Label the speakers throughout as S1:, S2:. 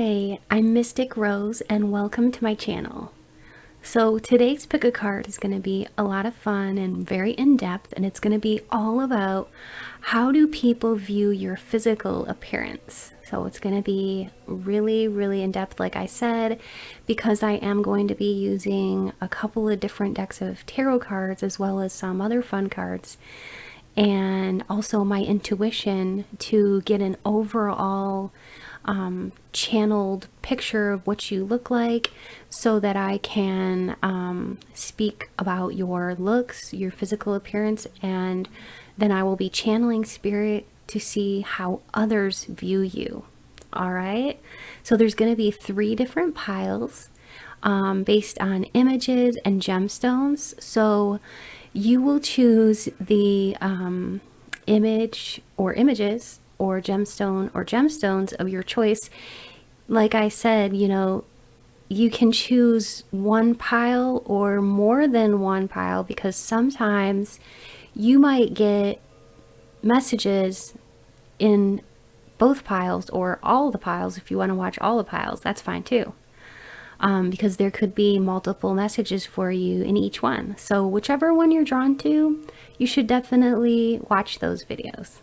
S1: Hi, I'm Mystic Rose and welcome to my channel. So today's pick a card is going to be a lot of fun and very in-depth, and it's going to be all about how do people view your physical appearance. So it's going to be really in-depth, like I said, because I am going to be using a couple of different decks of tarot cards as well as some other fun cards, and also my intuition to get an overall channeled picture of what you look like, so that I can speak about your looks, your physical appearance, and then I will be channeling spirit to see how others view you. All right, so there's going to be 3 different piles based on images and gemstones. So you will choose the image or images or gemstone or gemstones of your choice. Like I said, you can choose one pile or more than one pile, because sometimes you might get messages in both piles or all the piles. If you want to watch all the piles, that's fine too. Because there could be multiple messages for you in each one. So whichever one you're drawn to, you should definitely watch those videos.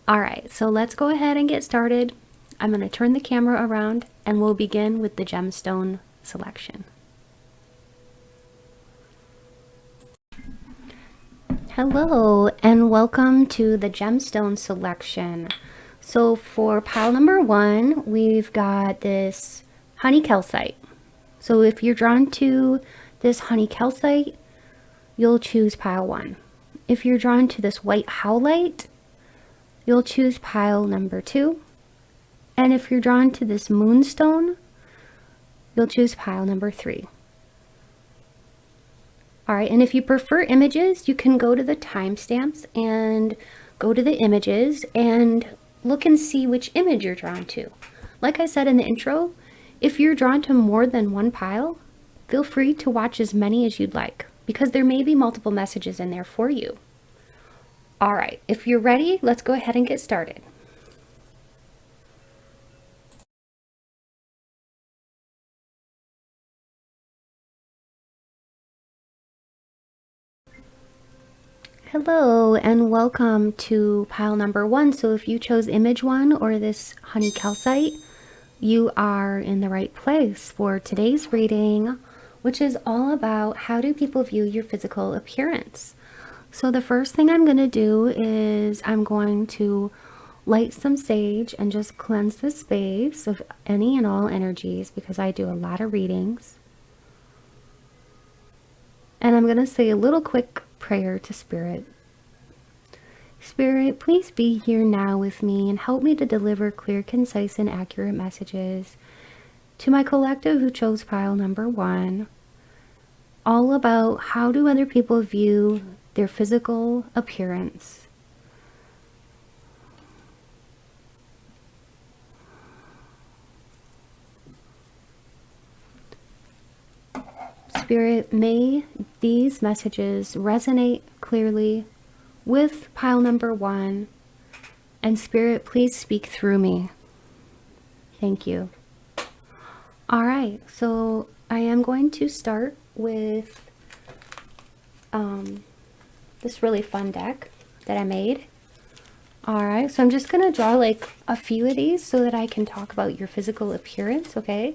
S1: All right, so let's go ahead and get started. I'm going to turn the camera around and we'll begin with the gemstone selection. Hello and welcome to the gemstone selection. So for pile number 1, we've got this honey calcite. So if you're drawn to this honey calcite, you'll choose pile 1. If you're drawn to this white howlite, you'll choose pile number 2. And if you're drawn to this moonstone, you'll choose pile number 3. All right, and if you prefer images, you can go to the timestamps and go to the images and look and see which image you're drawn to. Like I said in the intro, if you're drawn to more than one pile, feel free to watch as many as you'd like, because there may be multiple messages in there for you. All right, if you're ready, let's go ahead and get started. Hello and welcome to pile number 1. So if you chose image 1 or this honey calcite, you are in the right place for today's reading, which is all about how do people view your physical appearance. So the first thing I'm going to do is I'm going to light some sage and just cleanse the space of any and all energies, because I do a lot of readings. And I'm going to say a little quick prayer to Spirit. Spirit, please be here now with me and help me to deliver clear, concise, and accurate messages to my collective who chose pile number 1, all about how do other people view their physical appearance. Spirit, may these messages resonate clearly with pile number 1, and Spirit, please speak through me. Thank you. All right, so I am going to start with this really fun deck that I made. All right, so I'm just gonna draw like a few of these so that I can talk about your physical appearance, okay?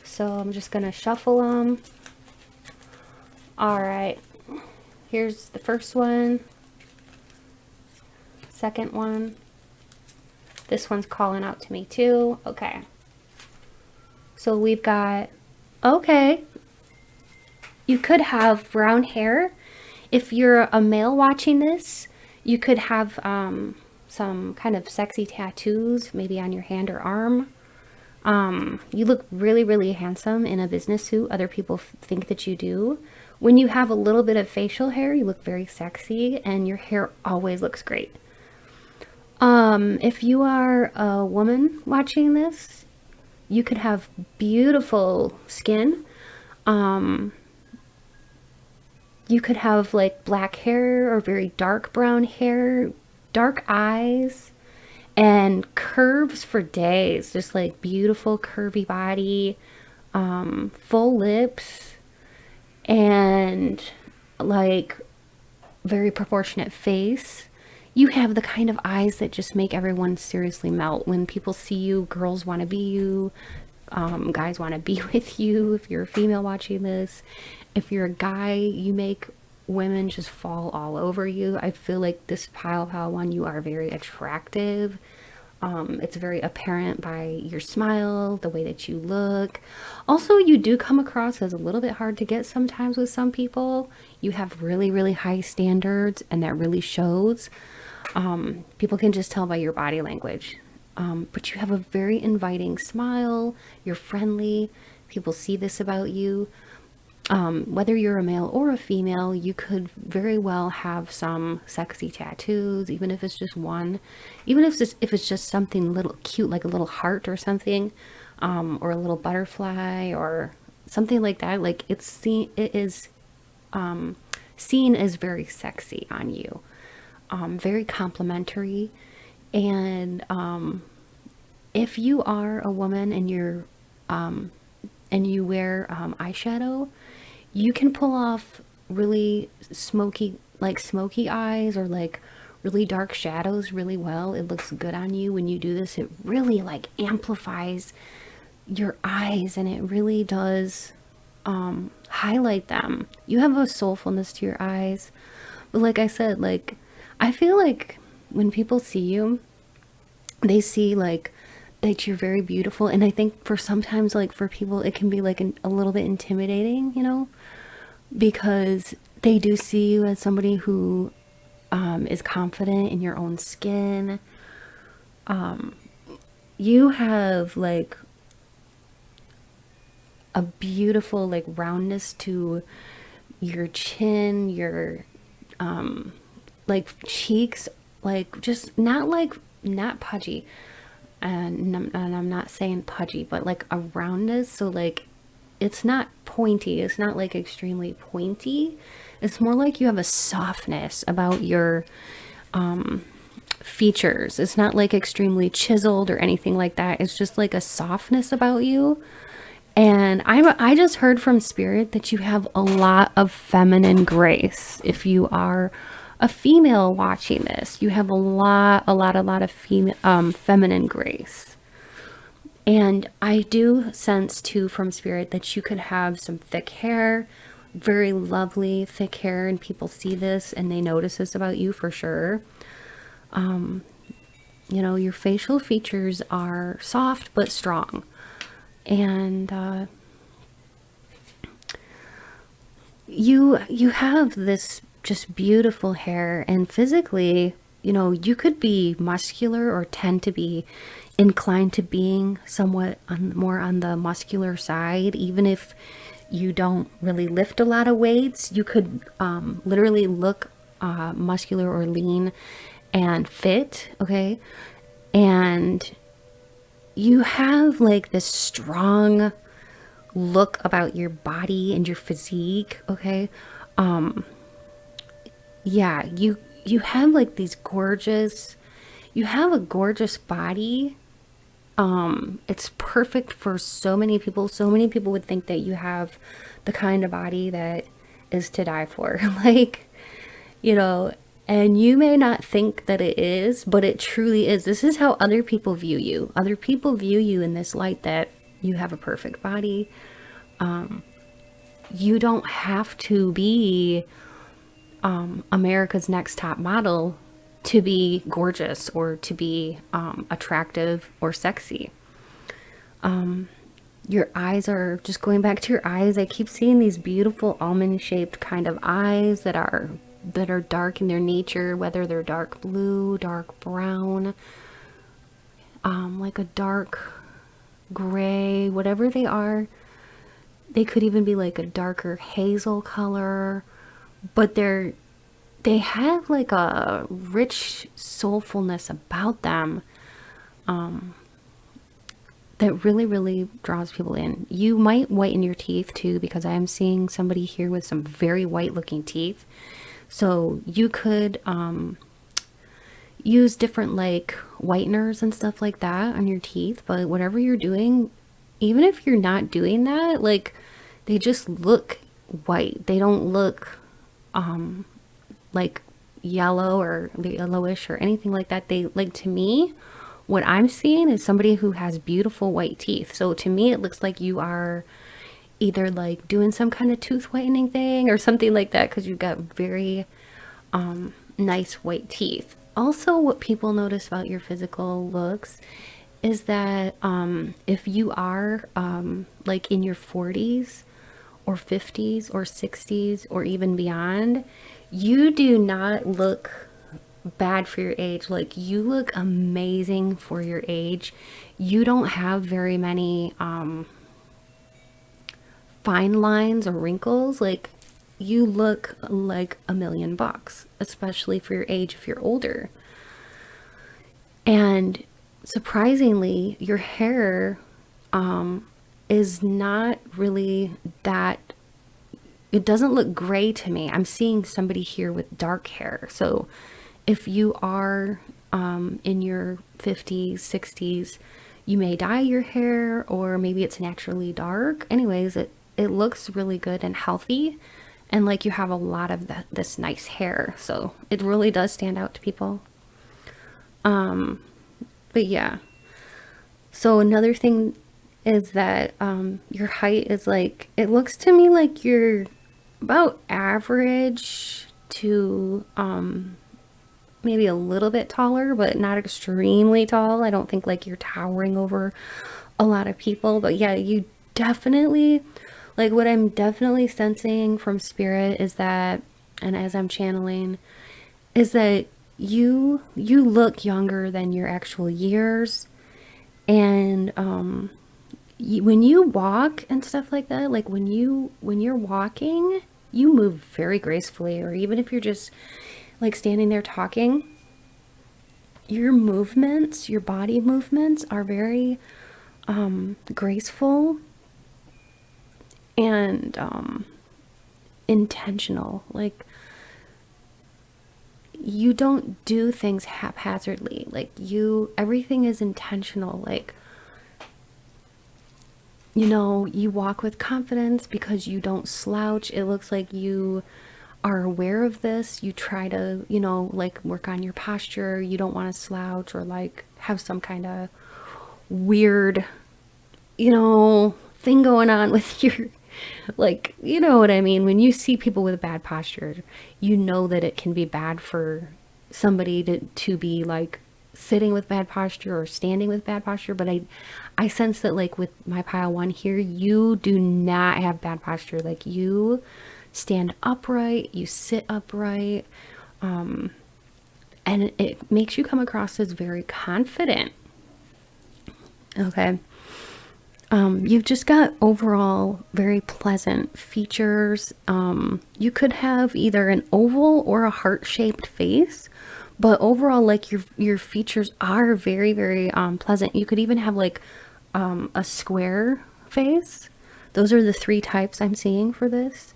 S1: So I'm just gonna shuffle them. All right, here's the first one, second one. This one's calling out to me too. Okay, so we've got, okay, you could have brown hair. If you're a male watching this, you could have some kind of sexy tattoos, maybe on your hand or arm. You look really handsome in a business suit. Other people think that you do. When you have a little bit of facial hair, you look very sexy, and your hair always looks great. If you are a woman watching this, you could have beautiful skin. You could have like black hair or very dark brown hair, dark eyes, and curves for days, just like beautiful curvy body, full lips, and like very proportionate face. You have the kind of eyes that just make everyone seriously melt. When people see you, girls want to be you, guys want to be with you. If you're a female watching this, if you're a guy, you make women just fall all over you. I feel like this Pow Pow one, you are very attractive. It's very apparent by your smile, the way that you look. Also, you do come across as a little bit hard to get sometimes with some people. You have really, really high standards, and that really shows. People can just tell by your body language. But you have a very inviting smile. You're friendly. People see this about you. Whether you're a male or a female, you could very well have some sexy tattoos, even if it's just one, even if it's just something little cute, like a little heart or something, or a little butterfly or something like that. Like it is seen as very sexy on you, very complimentary. And if you are a woman and you wear eyeshadow, you can pull off really smoky eyes, or like really dark shadows really well. It looks good on you when you do this. It really like amplifies your eyes, and it really does highlight them. You have a soulfulness to your eyes. But like I said, like I feel like when people see you, they see like that you're very beautiful. And I think for sometimes, like for people, it can be like a little bit intimidating, you know, because they do see you as somebody who is confident in your own skin. You have like a beautiful like roundness to your chin, your like cheeks, like just not pudgy. And I'm not saying pudgy, but like a roundness. So like it's not pointy. It's not like extremely pointy. It's more like you have a softness about your features. It's not like extremely chiseled or anything like that. It's just like a softness about you. And I just heard from spirit that you have a lot of feminine grace. If you are a female watching this, you have a lot of female feminine grace. And I do sense too from spirit that you could have some thick hair, very lovely thick hair, and people see this and they notice this about you for sure. You know, your facial features are soft but strong. And you have this just beautiful hair, and physically, you know, you could be muscular or tend to be inclined to being somewhat more on the muscular side. Even if you don't really lift a lot of weights, you could literally look muscular or lean and fit, okay? And you have like this strong look about your body and your physique, okay? Yeah, you have like these gorgeous, you have a gorgeous body. It's perfect for so many people. So many people would think that you have the kind of body that is to die for. Like, you know, and you may not think that it is, but it truly is. This is how other people view you. Other people view you in this light that you have a perfect body. You don't have to be America's Next Top Model to be gorgeous or to be attractive or sexy. Your eyes are, just going back to your eyes, I keep seeing these beautiful almond shaped kind of eyes that are dark in their nature, whether they're dark blue, dark brown, like a dark gray, whatever they are. They could even be like a darker hazel color, but they have like a rich soulfulness about them that really, really draws people in. You might whiten your teeth too, because I am seeing somebody here with some very white looking teeth. So you could use different like whiteners and stuff like that on your teeth, but whatever you're doing, even if you're not doing that, like they just look white. They don't look like yellow or yellowish or anything like that. They like, to me, what I'm seeing is somebody who has beautiful white teeth. So to me it looks like you are either like doing some kind of tooth whitening thing or something like that, because you've got very nice white teeth. Also, what people notice about your physical looks is that if you are like in your 40s or 50s or 60s or even beyond, you do not look bad for your age. Like, you look amazing for your age. You don't have very many fine lines or wrinkles. Like, you look like $1,000,000, especially for your age if you're older. And surprisingly, your hair is not really that, it doesn't look gray to me. I'm seeing somebody here with dark hair. So if you are in your 50s, 60s, you may dye your hair, or maybe it's naturally dark. Anyways, it looks really good and healthy, and like you have a lot of this nice hair. So it really does stand out to people. But yeah. So another thing is that your height is like, it looks to me like you're about average to maybe a little bit taller, but not extremely tall. I don't think like you're towering over a lot of people. But yeah, you definitely, like, what I'm definitely sensing from spirit is that, and as I'm channeling, is that you look younger than your actual years. And when you walk and stuff like that, like when you're walking, you move very gracefully. Or even if you're just like standing there talking, your movements, your body movements are very graceful and intentional. Like, you don't do things haphazardly. Like, everything is intentional. Like, you know, you walk with confidence because you don't slouch. It looks like you are aware of this. You try to, you know, like, work on your posture. You don't want to slouch or like have some kind of weird, you know, thing going on with your, like, you know what I mean? When you see people with bad posture, you know that it can be bad for somebody to be like sitting with bad posture or standing with bad posture. But I sense that, like, with my pile one here, you do not have bad posture. Like, you stand upright, you sit upright, and it makes you come across as very confident. Okay. You've just got overall very pleasant features. You could have either an oval or a heart-shaped face, but overall, like, your features are very, very pleasant. You could even have like a square face. Those are the 3 types I'm seeing for this.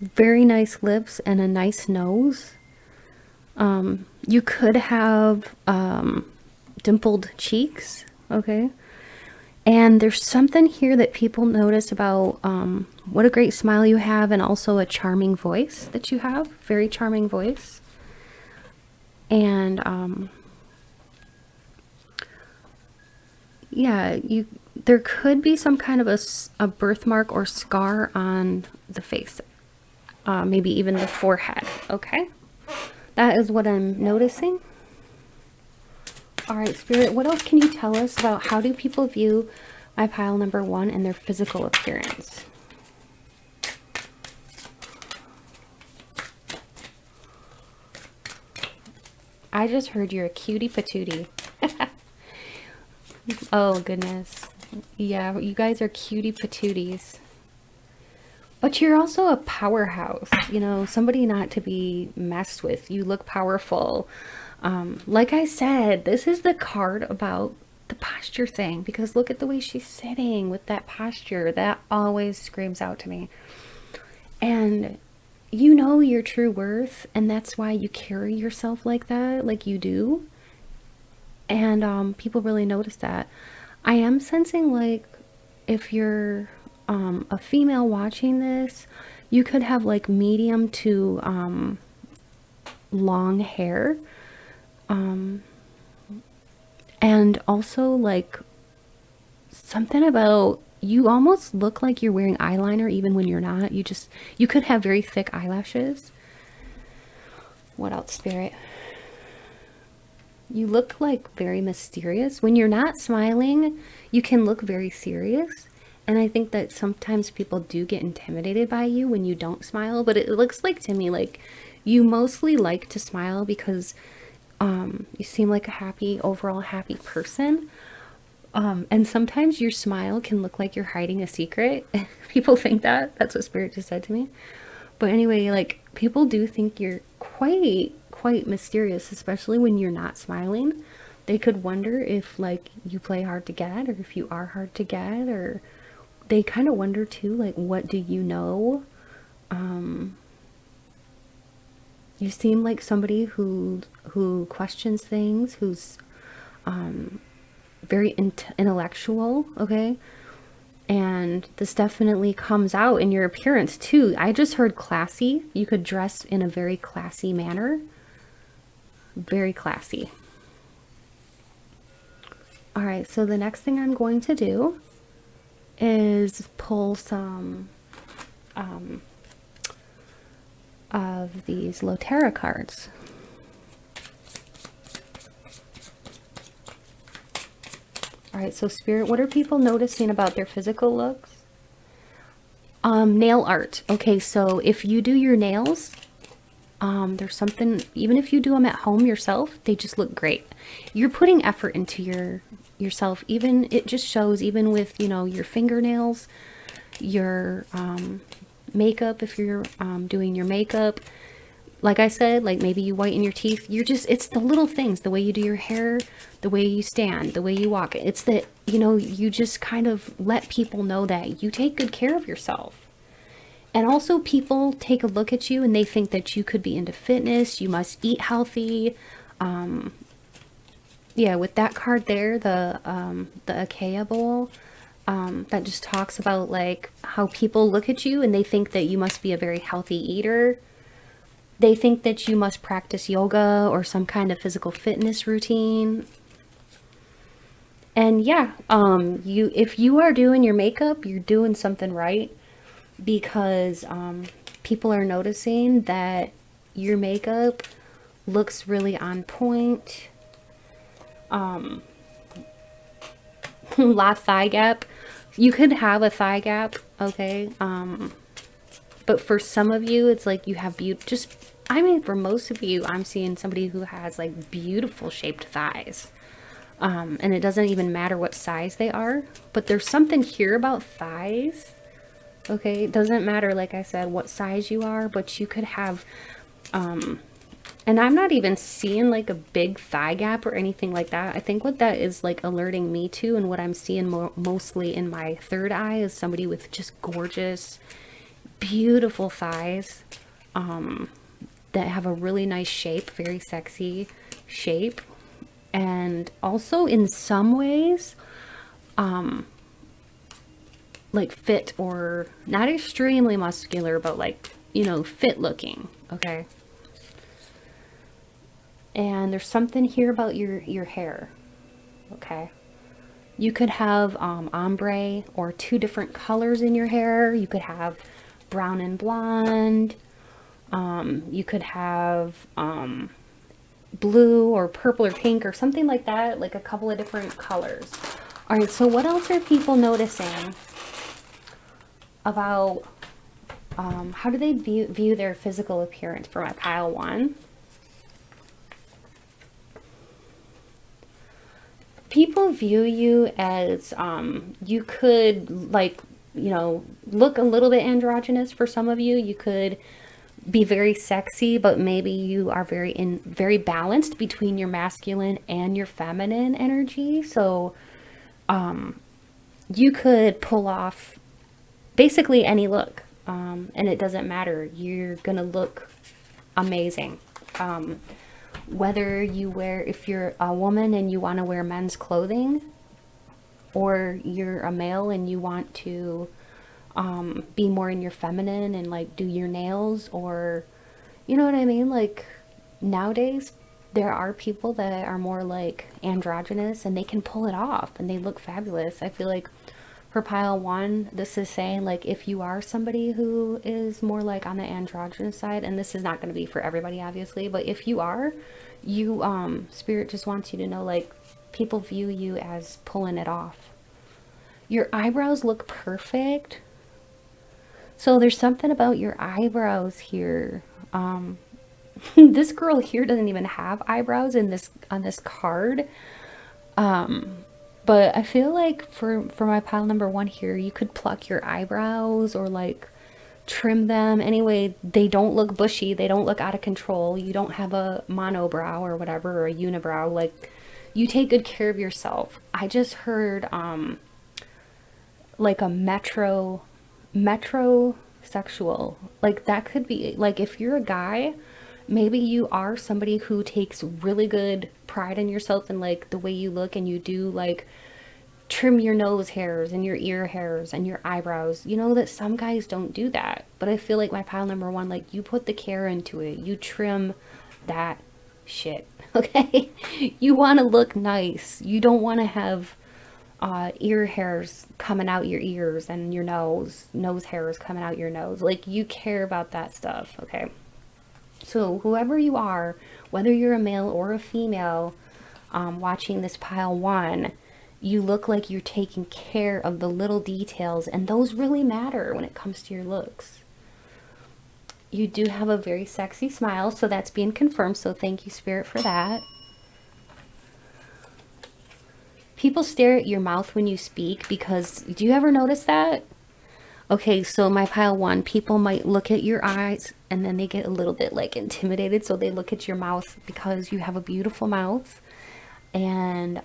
S1: Very nice lips and a nice nose. You could have dimpled cheeks. Okay. And there's something here that people notice about what a great smile you have, and also a charming voice that you have. Very charming voice. And yeah, there could be some kind of a birthmark or scar on the face. Maybe even the forehead. Okay. That is what I'm noticing. All right, Spirit, what else can you tell us about how do people view my pile number 1 and their physical appearance? I just heard you're a cutie patootie. Oh, goodness. Yeah, you guys are cutie patooties. But you're also a powerhouse, you know, somebody not to be messed with. You look powerful. Like I said, this is the card about the posture thing, because look at the way she's sitting with that posture. That always screams out to me. And you know your true worth, and that's why you carry yourself like that, like you do. And people really notice that. I am sensing like if you're a female watching this, you could have like medium to long hair. And also like something about you almost look like you're wearing eyeliner even when you're not. You could have very thick eyelashes. What else, Spirit? You look like very mysterious. When you're not smiling, you can look very serious. And I think that sometimes people do get intimidated by you when you don't smile. But it looks like to me like you mostly like to smile because you seem like a happy, overall happy person. And sometimes your smile can look like you're hiding a secret. People think that. That's what Spirit just said to me. But anyway, like people do think you're quite mysterious, especially when you're not smiling. They could wonder if like you play hard to get, or if you are hard to get, or they kind of wonder too, like what do you know? You seem like somebody who questions things, who's very intellectual, okay? And this definitely comes out in your appearance too. I just heard classy. You could dress in a very classy manner. Very classy. All right, so the next thing I'm going to do is pull some of these Lotera cards. All right, so Spirit, what are people noticing about their physical looks? Nail art. Okay, so if you do your nails, there's something, even if you do them at home yourself, they just look great. You're putting effort into yourself. Even, it just shows even with, you know, your fingernails, your makeup, if you're doing your makeup. Like I said, like maybe you whiten your teeth. It's the little things, the way you do your hair, the way you stand, the way you walk. It's that, you know, you just kind of let people know that you take good care of yourself. And also people take a look at you and they think that you could be into fitness. You must eat healthy. Yeah, with that card there, the Achaia bowl, that just talks about like how people look at you and they think that you must be a very healthy eater. They think that you must practice yoga or some kind of physical fitness routine. And yeah, if you are doing your makeup, you're doing something right, because people are noticing that your makeup looks really on point. Lot thigh gap. You could have a thigh gap, okay? But for some of you, it's like you have I mean, for most of you, I'm seeing somebody who has like beautiful shaped thighs. And it doesn't even matter what size they are, but there's something here about thighs. Okay, it doesn't matter, like I said, what size you are, but you could have, and I'm not even seeing like a big thigh gap or anything like that. I think what that is like alerting me to, and what I'm seeing mostly in my third eye, is somebody with just gorgeous, beautiful thighs, that have a really nice shape, very sexy shape. And also in some ways, like fit, or not extremely muscular, but like, you know, fit looking, okay? And there's something here about your hair, okay? You could have ombre or two different colors in your hair. You could have brown and blonde. You could have blue or purple or pink or something like that, like a couple of different colors. All right, so what else are people noticing about how do they view their physical appearance for my pile one? People view you as you could, like, you know, look a little bit androgynous. For some of you, you could be very sexy, but maybe you are very balanced between your masculine and your feminine energy. So you could pull off basically any look. And it doesn't matter. You're gonna look amazing. Whether you wear, if you're a woman and you want to wear men's clothing, or you're a male and you want to be more in your feminine and like do your nails, or you know what I mean? Like nowadays, there are people that are more like androgynous and they can pull it off and they look fabulous. I feel like for pile one, this is saying like if you are somebody who is more like on the androgynous side, and this is not going to be for everybody obviously, but if you are, you spirit just wants you to know like people view you as pulling it off. Your eyebrows look perfect. So there's something about your eyebrows here. This girl here doesn't even have eyebrows in this on this card. But I feel like for my pile number one here, you could pluck your eyebrows or like trim them. Anyway, they don't look bushy. They don't look out of control. You don't have a monobrow or whatever, or a unibrow. Like you take good care of yourself. I just heard like a metrosexual. Like that could be like if you're a guy, maybe you are somebody who takes really good pride in yourself and like the way you look, and you do like trim your nose hairs and your ear hairs and your eyebrows. You know that some guys don't do that, but I feel like my pile number one, like you put the care into it, you trim that shit. Okay. You want to look nice. You don't want to have ear hairs coming out your ears and your nose hairs coming out your nose. Like you care about that stuff. Okay. So whoever you are, whether you're a male or a female, watching this pile one, you look like you're taking care of the little details, and those really matter when it comes to your looks. You do have a very sexy smile, so that's being confirmed, so thank you, Spirit, for that. People stare at your mouth when you speak, because do you ever notice that? Okay, so my pile one, people might look at your eyes and then they get a little bit like intimidated, so they look at your mouth because you have a beautiful mouth. And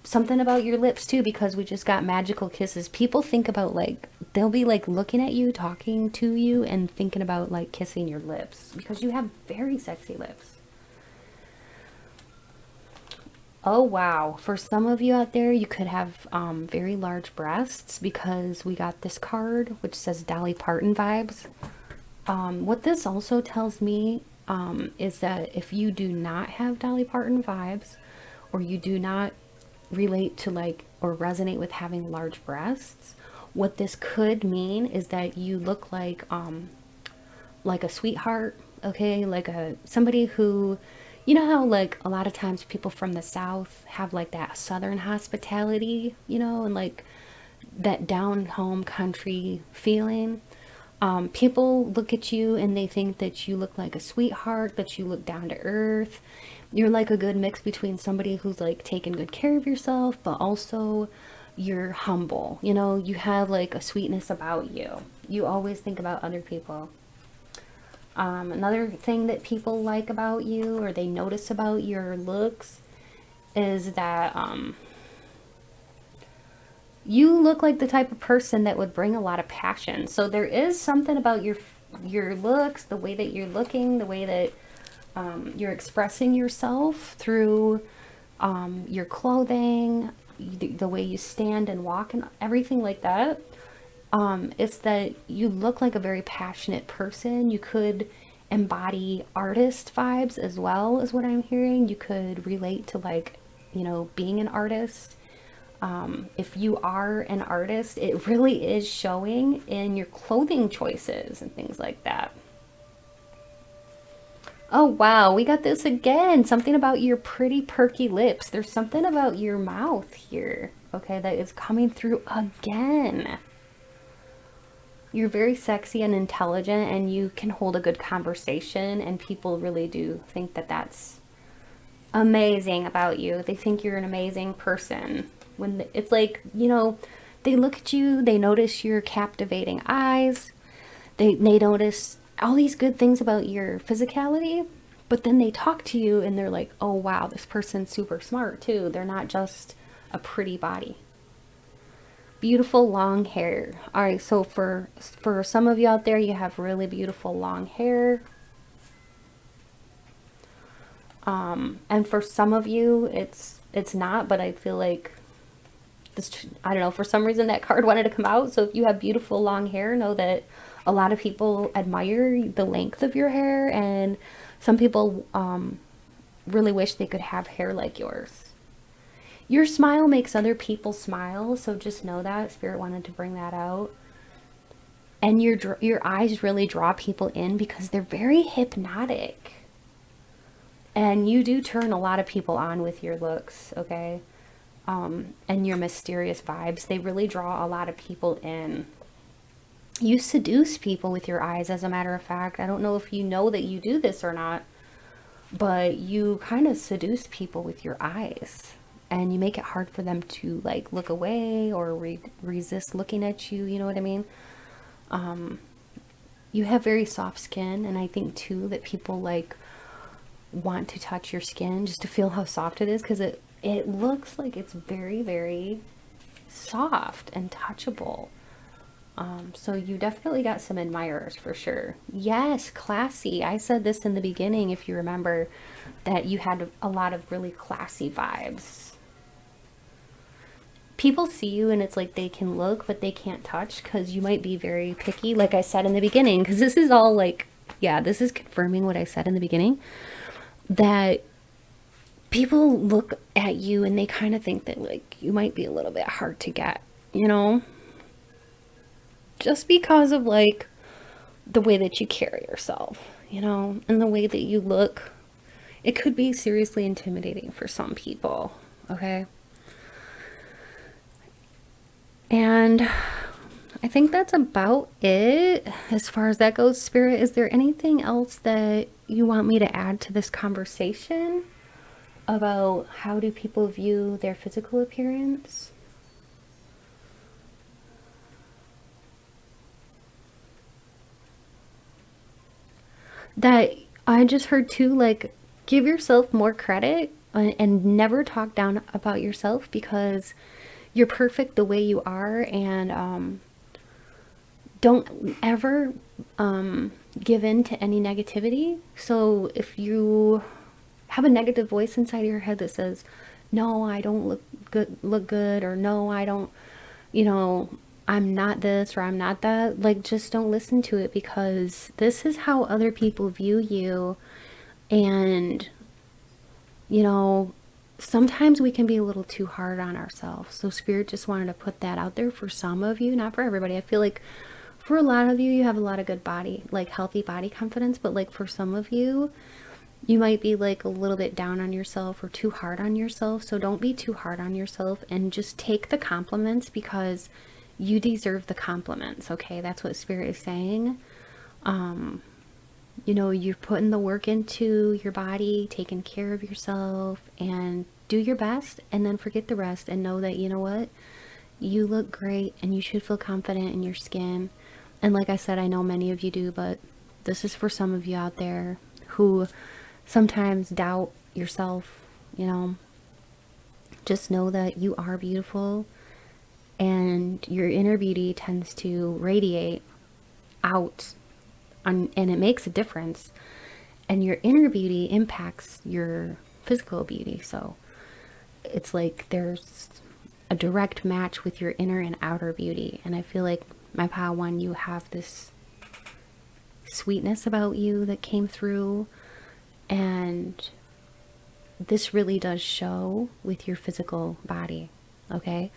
S1: something about your lips too, because we just got magical kisses. People think about like, they'll be like looking at you, talking to you, and thinking about like kissing your lips because you have very sexy lips. Oh wow, for some of you out there, you could have very large breasts, because we got this card which says Dolly Parton vibes. What this also tells me is that if you do not have Dolly Parton vibes, or you do not relate to like or resonate with having large breasts, what this could mean is that you look like a sweetheart, okay, like a somebody who, you know how like a lot of times people from the South have like that Southern hospitality, you know, and like that down home country feeling. People look at you and they think that you look like a sweetheart, that you look down to earth. You're like a good mix between somebody who's like taking good care of yourself, but also you're humble. You know, you have like a sweetness about you. You always think about other people. Another thing that people like about you, or they notice about your looks, is that you look like the type of person that would bring a lot of passion. So there is something about your looks, the way that you're looking, the way that you're expressing yourself through your clothing, the way you stand and walk and everything like that. It's that you look like a very passionate person. You could embody artist vibes as well, is what I'm hearing. You could relate to like, you know, being an artist. If you are an artist, it really is showing in your clothing choices and things like that. Oh wow, we got this again. Something about your pretty perky lips. There's something about your mouth here, okay, that is coming through again. You're very sexy and intelligent, and you can hold a good conversation, and people really do think that that's amazing about you. They think you're an amazing person. When it's like, you know, they look at you, they notice your captivating eyes, they notice all these good things about your physicality, but then they talk to you and they're like, oh wow, this person's super smart too. They're not just a pretty body. Beautiful long hair. All right, so for some of you out there, you have really beautiful long hair. And for some of you, it's not, but I feel like this, I don't know, for some reason that card wanted to come out. So if you have beautiful long hair, know that a lot of people admire the length of your hair, and some people really wish they could have hair like yours. Your smile makes other people smile, so just know that Spirit wanted to bring that out. And your eyes really draw people in because they're very hypnotic. And you do turn a lot of people on with your looks, okay? And your mysterious vibes. They really draw a lot of people in. You seduce people with your eyes, as a matter of fact. I don't know if you know that you do this or not, but you kind of seduce people with your eyes. And you make it hard for them to like look away or resist looking at you, you know what I mean? You have very soft skin, and I think too that people like want to touch your skin just to feel how soft it is, because it looks like it's very, very soft and touchable. So you definitely got some admirers for sure. Yes, classy. I said this in the beginning, if you remember, that you had a lot of really classy vibes. People see you and it's like they can look, but they can't touch because you might be very picky, like I said in the beginning, because this is all like, yeah, this is confirming what I said in the beginning, that people look at you and they kind of think that like you might be a little bit hard to get, you know, just because of like the way that you carry yourself, you know, and the way that you look. It could be seriously intimidating for some people, okay? And I think that's about it as far as that goes. Spirit, is there anything else that you want me to add to this conversation about how do people view their physical appearance? That I just heard too, like, give yourself more credit and never talk down about yourself, because you're perfect the way you are. And don't ever give in to any negativity. So if you have a negative voice inside of your head that says, no, I don't look good, or no, I don't, you know, I'm not this or I'm not that, like, just don't listen to it, because this is how other people view you. And, you know, sometimes we can be a little too hard on ourselves. So Spirit just wanted to put that out there for some of you, not for everybody. I feel like for a lot of you, you have a lot of good body, like healthy body confidence, but like for some of you, you might be like a little bit down on yourself or too hard on yourself. So don't be too hard on yourself, and just take the compliments, because you deserve the compliments. Okay, that's what Spirit is saying. You know, you're putting the work into your body, taking care of yourself, and do your best, and then forget the rest, and know that, you know what, you look great and you should feel confident in your skin. And like I said, I know many of you do, but this is for some of you out there who sometimes doubt yourself. You know, just know that you are beautiful, and your inner beauty tends to radiate out, and it makes a difference. And your inner beauty impacts your physical beauty. So it's like there's a direct match with your inner and outer beauty. And I feel like, my pile one, you have this sweetness about you that came through, and this really does show with your physical body. Okay,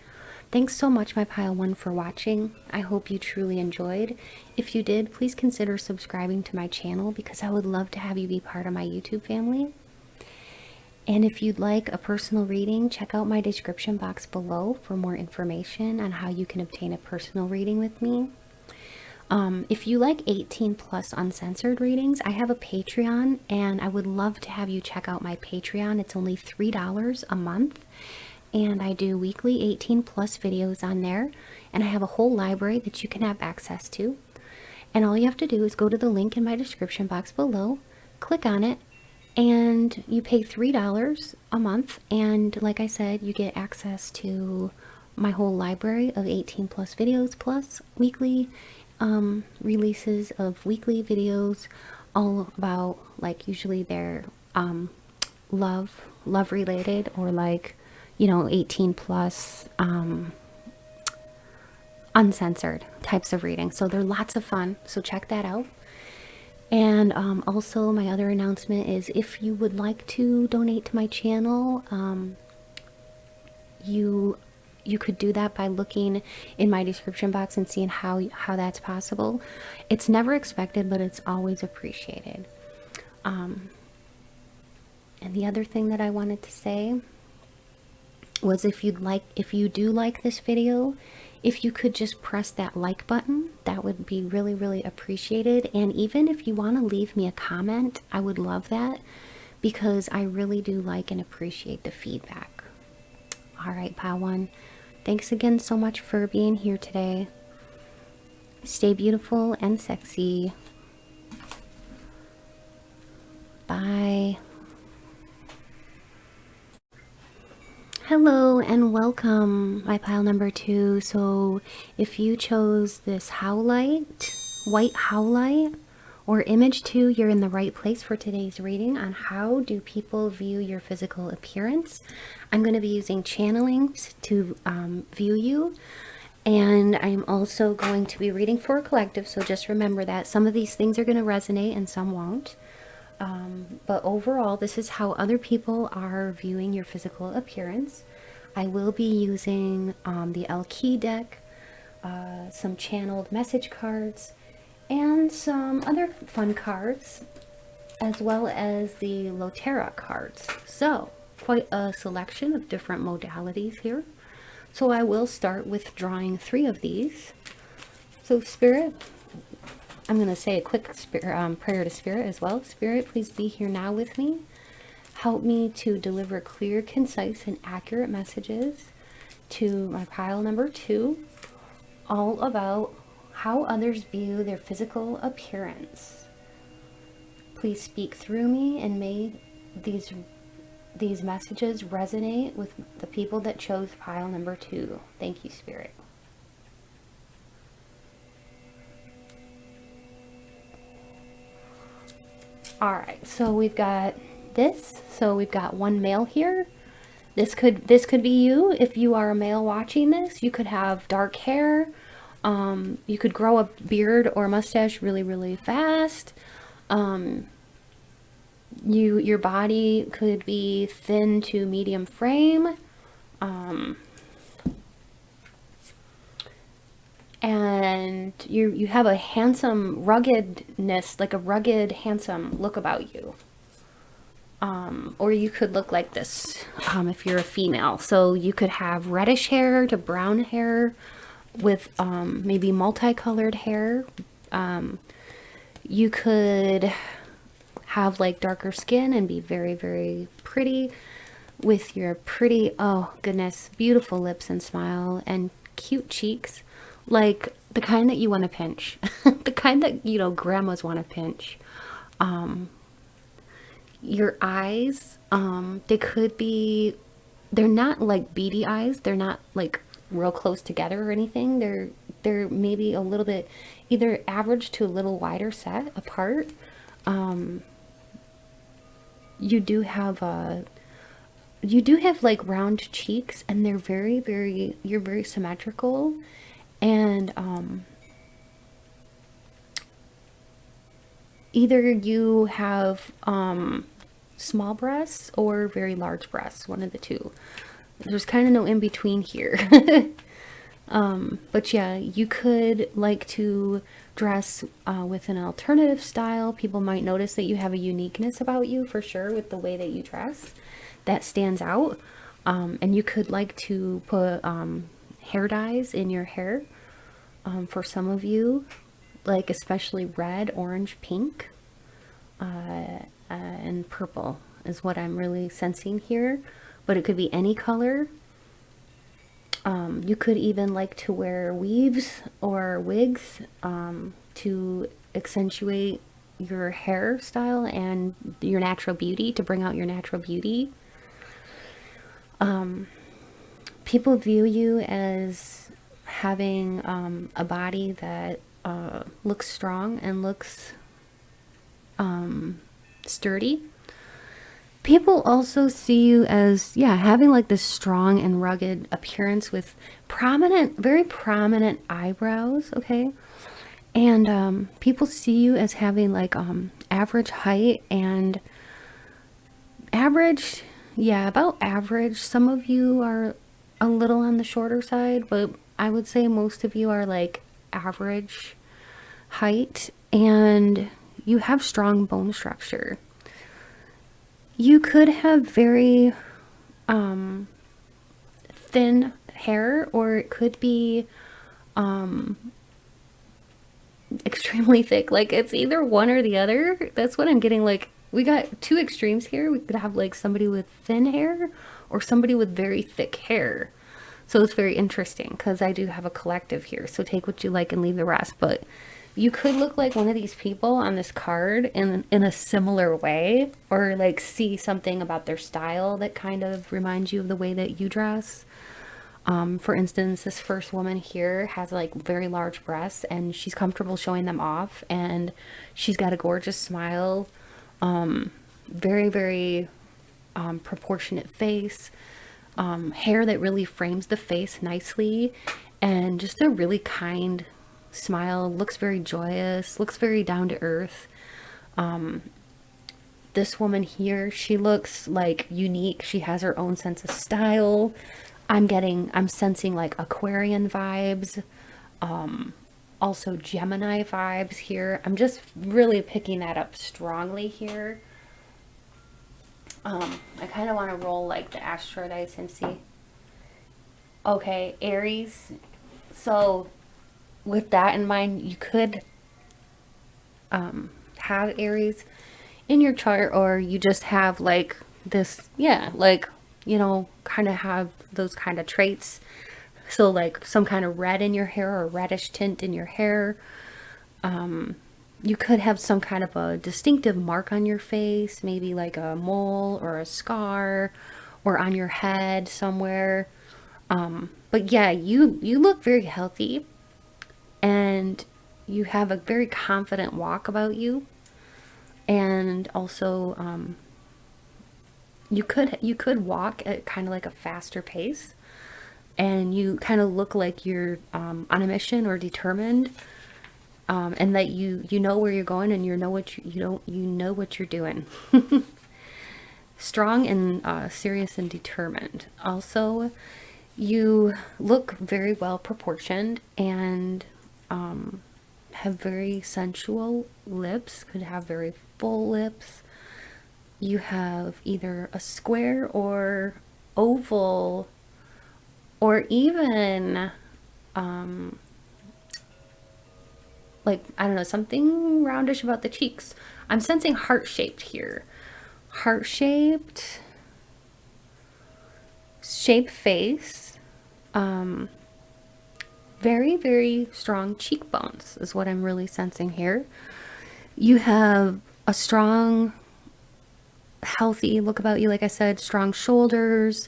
S1: thanks so much, my pile one, for watching. I hope you truly enjoyed. If you did, please consider subscribing to my channel, because I would love to have you be part of my YouTube family. And if you'd like a personal reading, check out my description box below for more information on how you can obtain a personal reading with me. If you like 18 plus uncensored readings, I have a Patreon, and I would love to have you check out my Patreon. It's only $3 a month, and I do weekly 18 plus videos on there, and I have a whole library that you can have access to. And all you have to do is go to the link in my description box below, click on it, and you pay $3 a month, and like I said, you get access to my whole library of 18 plus videos plus weekly releases of weekly videos, all about, like, usually they're love related, or like, you know, 18 plus uncensored types of reading. So they're lots of fun, so check that out. And also, my other announcement is, if you would like to donate to my channel, you could do that by looking in my description box and seeing how that's possible. It's never expected, but it's always appreciated. And the other thing that I wanted to say was, if you do like this video, if you could just press that like button, that would be really, really appreciated. And even if you want to leave me a comment, I would love that, because I really do like and appreciate the feedback. All right, Pile One, thanks again so much for being here today. Stay beautiful and sexy. Bye. Hello and welcome, my pile number 2. So if you chose this howlite, white howlite, or image 2, you're in the right place for today's reading on how do people view your physical appearance. I'm going to be using channelings to view you, and I'm also going to be reading for a collective, so just remember that some of these things are going to resonate and some won't. But overall, this is how other people are viewing your physical appearance. I will be using the L-Key deck, some channeled message cards, and some other fun cards, as well as the Lotera cards. So, quite a selection of different modalities here. So I will start with drawing 3 of these. So Spirit, I'm going to say a quick prayer to Spirit as well. Spirit, please be here now with me. Help me to deliver clear, concise, and accurate messages to my pile number 2, all about how others view their physical appearance. Please speak through me, and may these messages resonate with the people that chose pile number 2. Thank you, Spirit. Alright, so we've got this. So we've got one male here. This could be you. If you are a male watching this, you could have dark hair. You could grow a beard or mustache really, really fast. Your body could be thin to medium frame. And you have a handsome ruggedness, like a rugged, handsome look about you. Or you could look like this if you're a female. So you could have reddish hair to brown hair with maybe multicolored hair. You could have like darker skin and be very, very pretty with your pretty, oh goodness, beautiful lips and smile and cute cheeks. Like the kind that you want to pinch. The kind that, you know, grandmas want to pinch. Your eyes, they're not like beady eyes. They're not like real close together or anything. They're maybe a little bit either average to a little wider set apart. You do have like round cheeks, and they're very, very, you're very symmetrical. And either you have small breasts or very large breasts, one of the two. There's kind of no in between here. But yeah, you could like to dress with an alternative style. People might notice that you have a uniqueness about you for sure with the way that you dress that stands out. And you could like to put hair dyes in your hair. For some of you, like especially red, orange, pink, and purple is what I'm really sensing here, but it could be any color. You could even like to wear weaves or wigs to accentuate your hairstyle and your natural beauty, to bring out your natural beauty. People view you as having a body that looks strong and looks sturdy. People also see you as, yeah, having like this strong and rugged appearance with prominent, very prominent eyebrows, okay? And people see you as having like average height and average, yeah, about average. Some of you are a little on the shorter side, but I would say most of you are like average height, and you have strong bone structure. You could have very thin hair, or it could be extremely thick. Like it's either one or the other. That's what I'm getting. Like we got two extremes here. We could have like somebody with thin hair or somebody with very thick hair. So it's very interesting because I do have a collective here. So take what you like and leave the rest. But you could look like one of these people on this card in a similar way, or like see something about their style that kind of reminds you of the way that you dress. For instance, this first woman here has like very large breasts and she's comfortable showing them off, and she's got a gorgeous smile, very, very proportionate face, hair that really frames the face nicely, and just a really kind smile. Looks very joyous, looks very down to earth. This woman here, she looks like unique. She has her own sense of style. I'm sensing like Aquarian vibes, also Gemini vibes here. I'm just really picking that up strongly here. I kind of want to roll like the astro dice and see. Okay, Aries. So with that in mind, you could have Aries in your chart, or you just have like this, yeah, like, you know, kind of have those kind of traits. So like some kind of red in your hair or reddish tint in your hair. You could have some kind of a distinctive mark on your face, maybe like a mole or a scar, or on your head somewhere. But yeah, you look very healthy, and you have a very confident walk about you. And also, you could walk at kind of like a faster pace, and you kind of look like you're on a mission or determined, and that you know where you're going, and you know what you're doing. Strong and serious and determined. Also, you look very well proportioned and have very sensual lips. Could have very full lips. You have either a square or oval, or even like, I don't know, something roundish about the cheeks. I'm sensing heart-shaped here. Heart-shaped, shape face, very, very strong cheekbones is what I'm really sensing here. You have a strong, healthy look about you. Like I said, strong shoulders.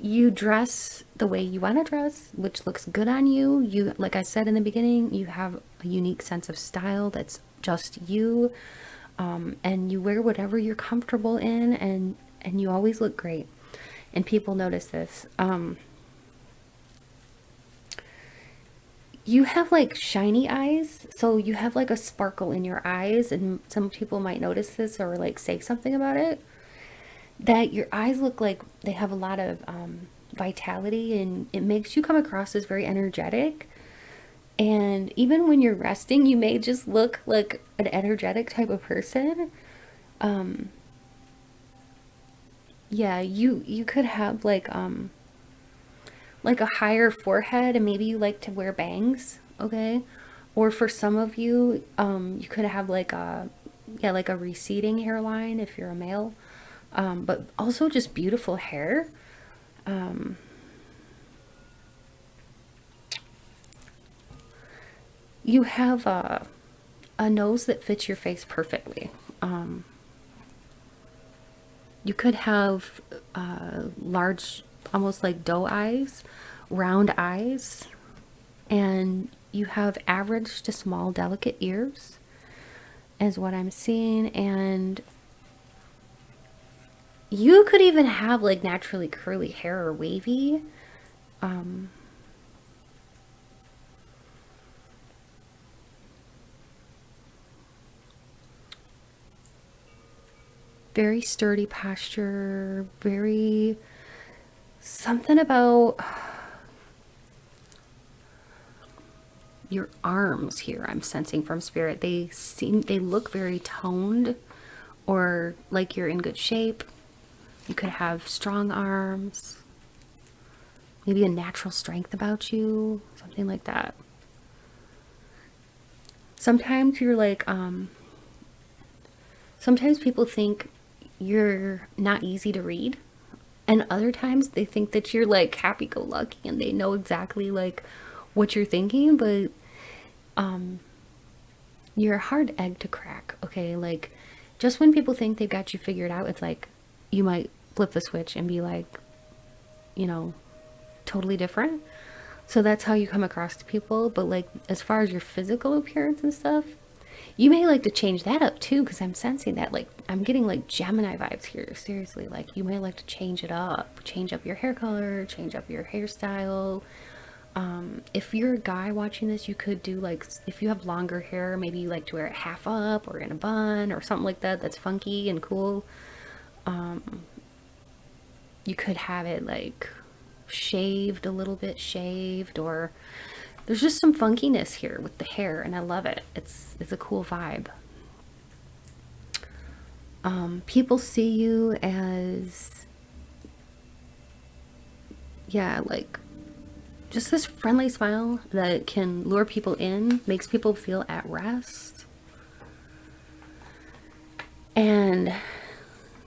S1: You dress the way you want to dress, which looks good on you. You, like I said in the beginning, you have a unique sense of style that's just you. And you wear whatever you're comfortable in, and you always look great. And people notice this. You have like shiny eyes, so you have like a sparkle in your eyes, and some people might notice this or like say something about it, that your eyes look like they have a lot of vitality, and it makes you come across as very energetic. And even when you're resting, you may just look like an energetic type of person. Yeah, you could have like a higher forehead, and maybe you like to wear bangs, okay? Or for some of you, you could have like a, yeah, like a receding hairline if you're a male. But also just beautiful hair. You have a nose that fits your face perfectly. You could have large almost like doe eyes, round eyes, and you have average to small delicate ears is what I'm seeing. And you could even have like naturally curly hair or wavy. Very sturdy posture, very something about your arms here I'm sensing from spirit. They look very toned or like you're in good shape. You could have strong arms, maybe a natural strength about you, something like that. Sometimes you're like, sometimes people think you're not easy to read, and other times they think that you're like happy-go-lucky and they know exactly like what you're thinking, but you're a hard egg to crack. Okay, like just when people think they've got you figured out, it's like you might flip the switch and be like, you know, totally different. So that's how you come across to people. But like as far as your physical appearance and stuff, you may like to change that up too, because I'm sensing that like I'm getting like Gemini vibes here. Seriously, like you may like to change it up, change up your hair color, change up your hairstyle. If you're a guy watching this, you could do like, if you have longer hair, maybe you like to wear it half up or in a bun or something like that. That's funky and cool. You could have it like shaved, a little bit shaved, or there's just some funkiness here with the hair, and I love it. It's a cool vibe. People see you as, yeah, like just this friendly smile that can lure people in, makes people feel at rest. And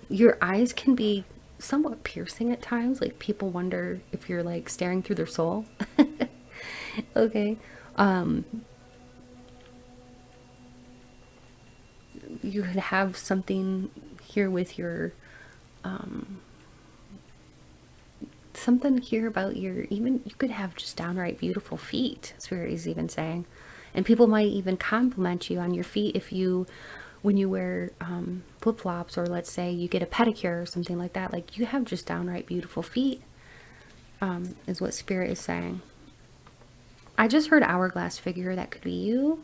S1: your eyes can be somewhat piercing at times, like people wonder if you're like staring through their soul. Okay. You could have something here with your something here about your, even you could have just downright beautiful feet, Spirit is even saying. And people might even compliment you on your feet if you, when you wear flip-flops, or let's say you get a pedicure or something like that, like you have just downright beautiful feet, is what Spirit is saying. I just heard hourglass figure. That could be you.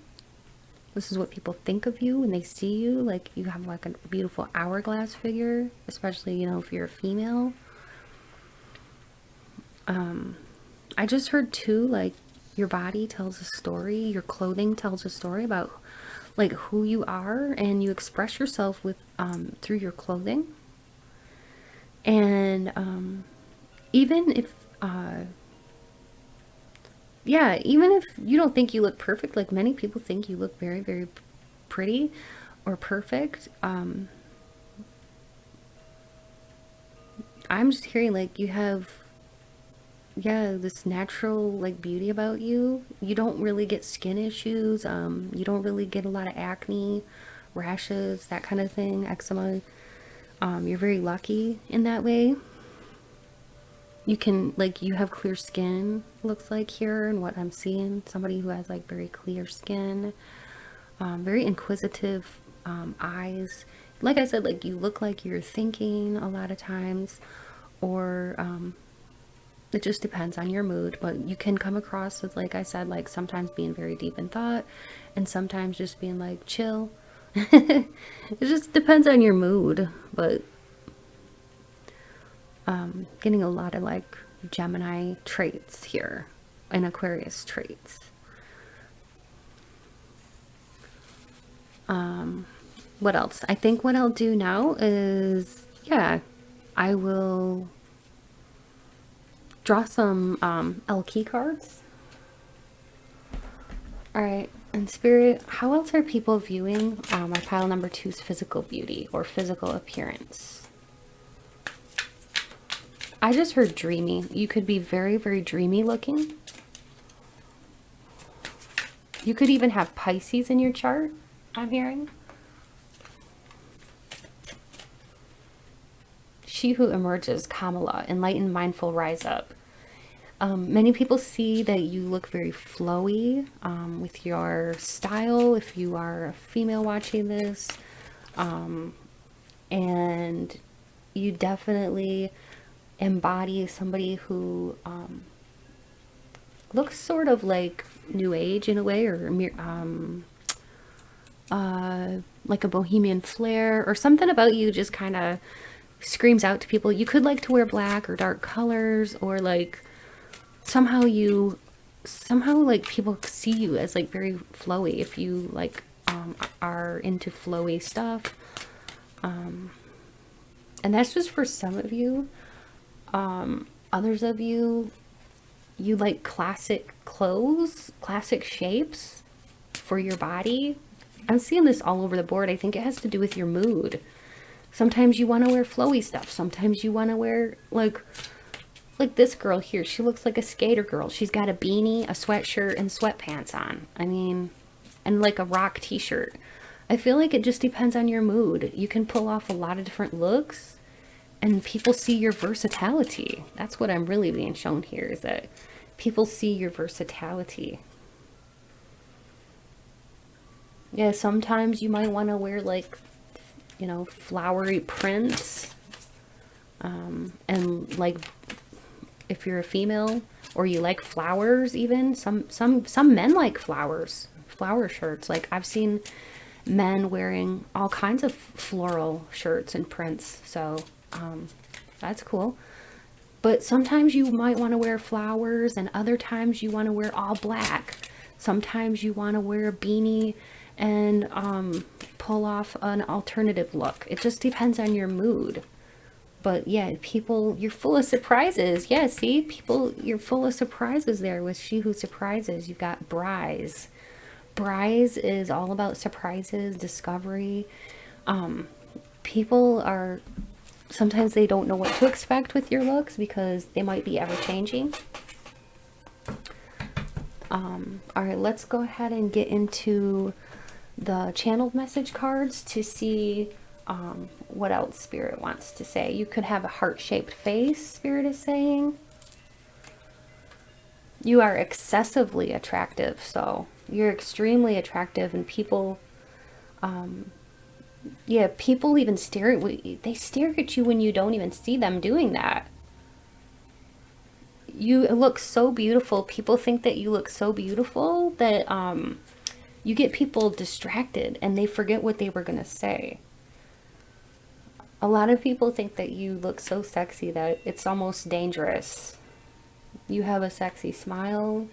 S1: This is what people think of you when they see you, like you have like a beautiful hourglass figure, especially, you know, if you're a female. I just heard too, like your body tells a story, your clothing tells a story about like who you are, and you express yourself with through your clothing. And even if yeah, even if you don't think you look perfect, like many people think you look very, very pretty or perfect. I'm just hearing like you have, yeah, this natural like beauty about you. You don't really get skin issues. You don't really get a lot of acne, rashes, that kind of thing, eczema. You're very lucky in that way. You can, like, you have clear skin, looks like here, and what I'm seeing, somebody who has like very clear skin, very inquisitive eyes. Like I said, like you look like you're thinking a lot of times, or it just depends on your mood. But you can come across as, like I said, like sometimes being very deep in thought, and sometimes just being like chill. It just depends on your mood, but getting a lot of like Gemini traits here and Aquarius traits. What else? I think what I'll do now is, yeah, I will draw some L key cards. All right, and Spirit, how else are people viewing my pile number 2's physical beauty or physical appearance? I just heard dreamy. You could be very, very dreamy looking. You could even have Pisces in your chart, I'm hearing. she who emerges, Kamala, enlightened, mindful, rise up. Many people see that you look very flowy with your style if you are a female watching this. And you definitely embody somebody who looks sort of like New Age in a way, or like a bohemian flair, or something about you just kind of screams out to people. You could like to wear black or dark colors, or like somehow like people see you as like very flowy if you like are into flowy stuff. And that's just for some of you. Others of you, you like classic clothes, classic shapes for your body. I'm seeing this all over the board. I think it has to do with your mood. Sometimes you want to wear flowy stuff. Sometimes you want to wear like this girl here. She looks like a skater girl. She's got a beanie, a sweatshirt, and sweatpants on. I mean, and like a rock t-shirt. I feel like it just depends on your mood. You can pull off a lot of different looks, and people see your versatility. That's what I'm really being shown here, is that people see your versatility. Yeah, sometimes you might want to wear like, you know, flowery prints. And like, if you're a female or you like flowers, even some men like flowers, flower shirts. Like I've seen men wearing all kinds of floral shirts and prints. So that's cool. But sometimes you might want to wear flowers, and other times you want to wear all black. Sometimes you want to wear a beanie and pull off an alternative look. It just depends on your mood. But yeah, people, you're full of surprises. Yeah, see, people, you're full of surprises there with She Who Surprises. You've got Brise. Brise is all about surprises, discovery. People are, sometimes they don't know what to expect with your looks because they might be ever changing. All right, let's go ahead and get into the channeled message cards to see what else Spirit wants to say. You could have a heart-shaped face, Spirit is saying. You are excessively attractive, so you're extremely attractive, and people, yeah, people even stare at, they stare at you when you don't even see them doing that. You look so beautiful. People think that you look so beautiful that you get people distracted and they forget what they were going to say. A lot of people think that you look so sexy that it's almost dangerous. You have a sexy smile,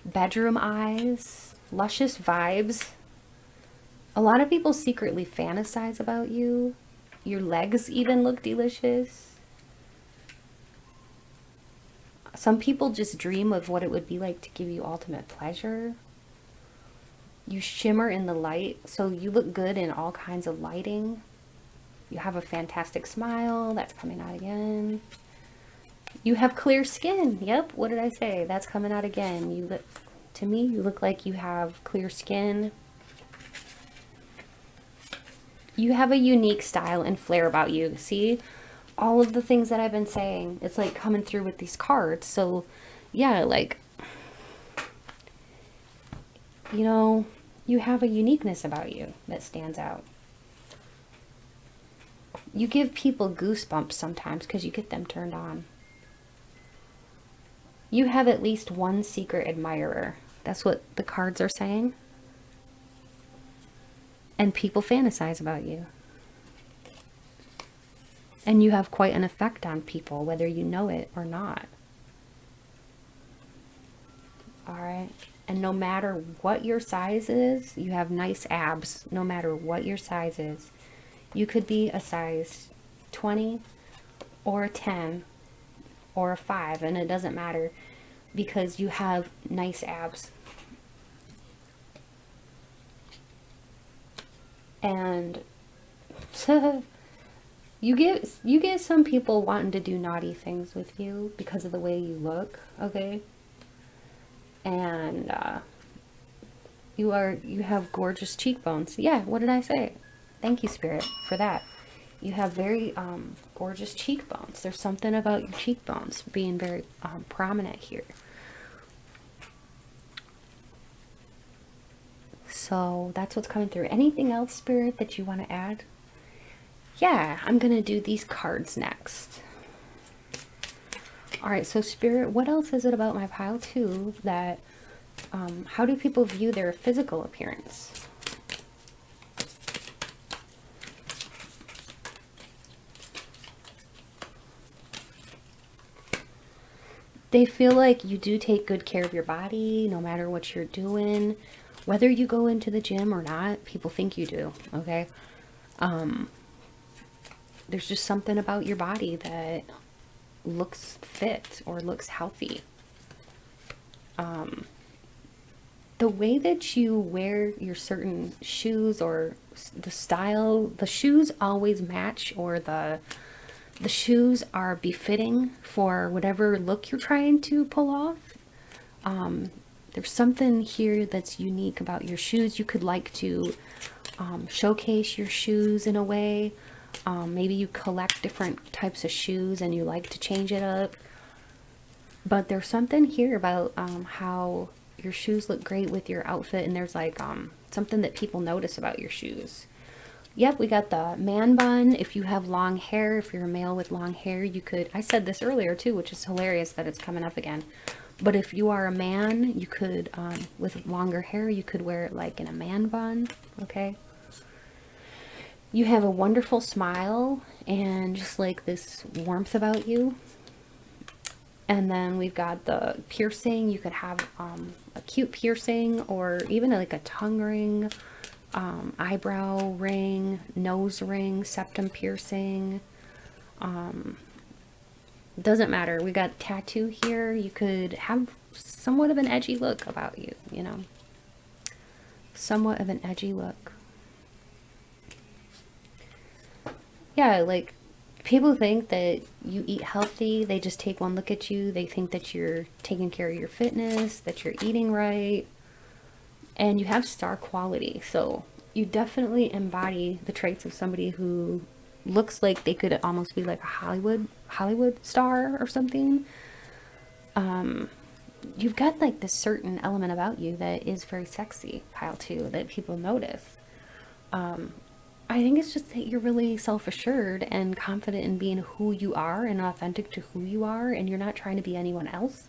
S1: bedroom eyes, luscious vibes. A lot of people secretly fantasize about you. Your legs even look delicious. Some people just dream of what it would be like to give you ultimate pleasure. You shimmer in the light, so you look good in all kinds of lighting. You have a fantastic smile. That's coming out again. You have clear skin. Yep, what did I say? That's coming out again. You look, to me, you look like you have clear skin. You have a unique style and flair about you. See? All of the things that I've been saying, it's like coming through with these cards. So yeah, like, you know, you have a uniqueness about you that stands out. You give people goosebumps sometimes because you get them turned on. You have at least one secret admirer. That's what the cards are saying. And people fantasize about you. And you have quite an effect on people, whether you know it or not. All right. And no matter what your size is, you have nice abs, no matter what your size is. You could be a size 20 or a 10 or a 5, and it doesn't matter because you have nice abs. And you get some people wanting to do naughty things with you because of the way you look, okay? And you have gorgeous cheekbones. Yeah, what did I say? Thank you, Spirit, for that. You have very gorgeous cheekbones. There's something about your cheekbones being very prominent here. So that's what's coming through. Anything else, Spirit, that you want to add? Yeah, I'm going to do these cards next. All right, so Spirit, what else is it about my pile too that, how do people view their physical appearance? They feel like you do take good care of your body no matter what you're doing. Whether you go into the gym or not, people think you do, okay? There's just something about your body that looks fit or looks healthy. The way that you wear your certain shoes or the style, the shoes always match, or the shoes are befitting for whatever look you're trying to pull off. There's something here that's unique about your shoes. You could like to showcase your shoes in a way. Maybe you collect different types of shoes and you like to change it up. But there's something here about how your shoes look great with your outfit, and there's like something that people notice about your shoes. Yep, we got the man bun. If you have long hair, if you're a male with long hair, you could, I said this earlier too, which is hilarious that it's coming up again. But if you are a man, you could, with longer hair, you could wear it like in a man bun, okay? You have a wonderful smile and just like this warmth about you. And then we've got the piercing. You could have a cute piercing, or even like a tongue ring, eyebrow ring, nose ring, septum piercing. Doesn't matter. We got tattoo here. You could have somewhat of an edgy look about you, you know. Somewhat of an edgy look. Yeah, like, people think that you eat healthy. They just take one look at you. They think that you're taking care of your fitness, that you're eating right, and you have star quality. So you definitely embody the traits of somebody who looks like they could almost be like a Hollywood star or something. You've got like this certain element about you that is very sexy, pile 2, that people notice. I think it's just that you're really self-assured and confident in being who you are and authentic to who you are, and you're not trying to be anyone else.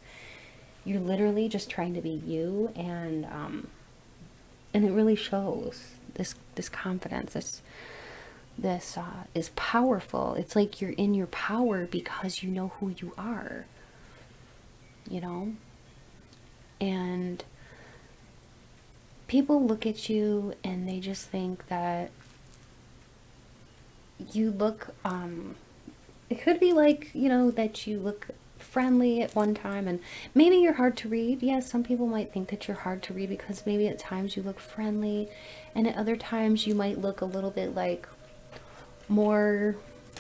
S1: You're literally just trying to be you, and it really shows. This confidence, this is powerful. It's like you're in your power because you know who you are, you know? And people look at you and they just think that you look, it could be like, you know, that you look friendly at one time, and maybe you're hard to read. Yes, some people might think that you're hard to read because maybe at times you look friendly, and at other times you might look a little bit like more,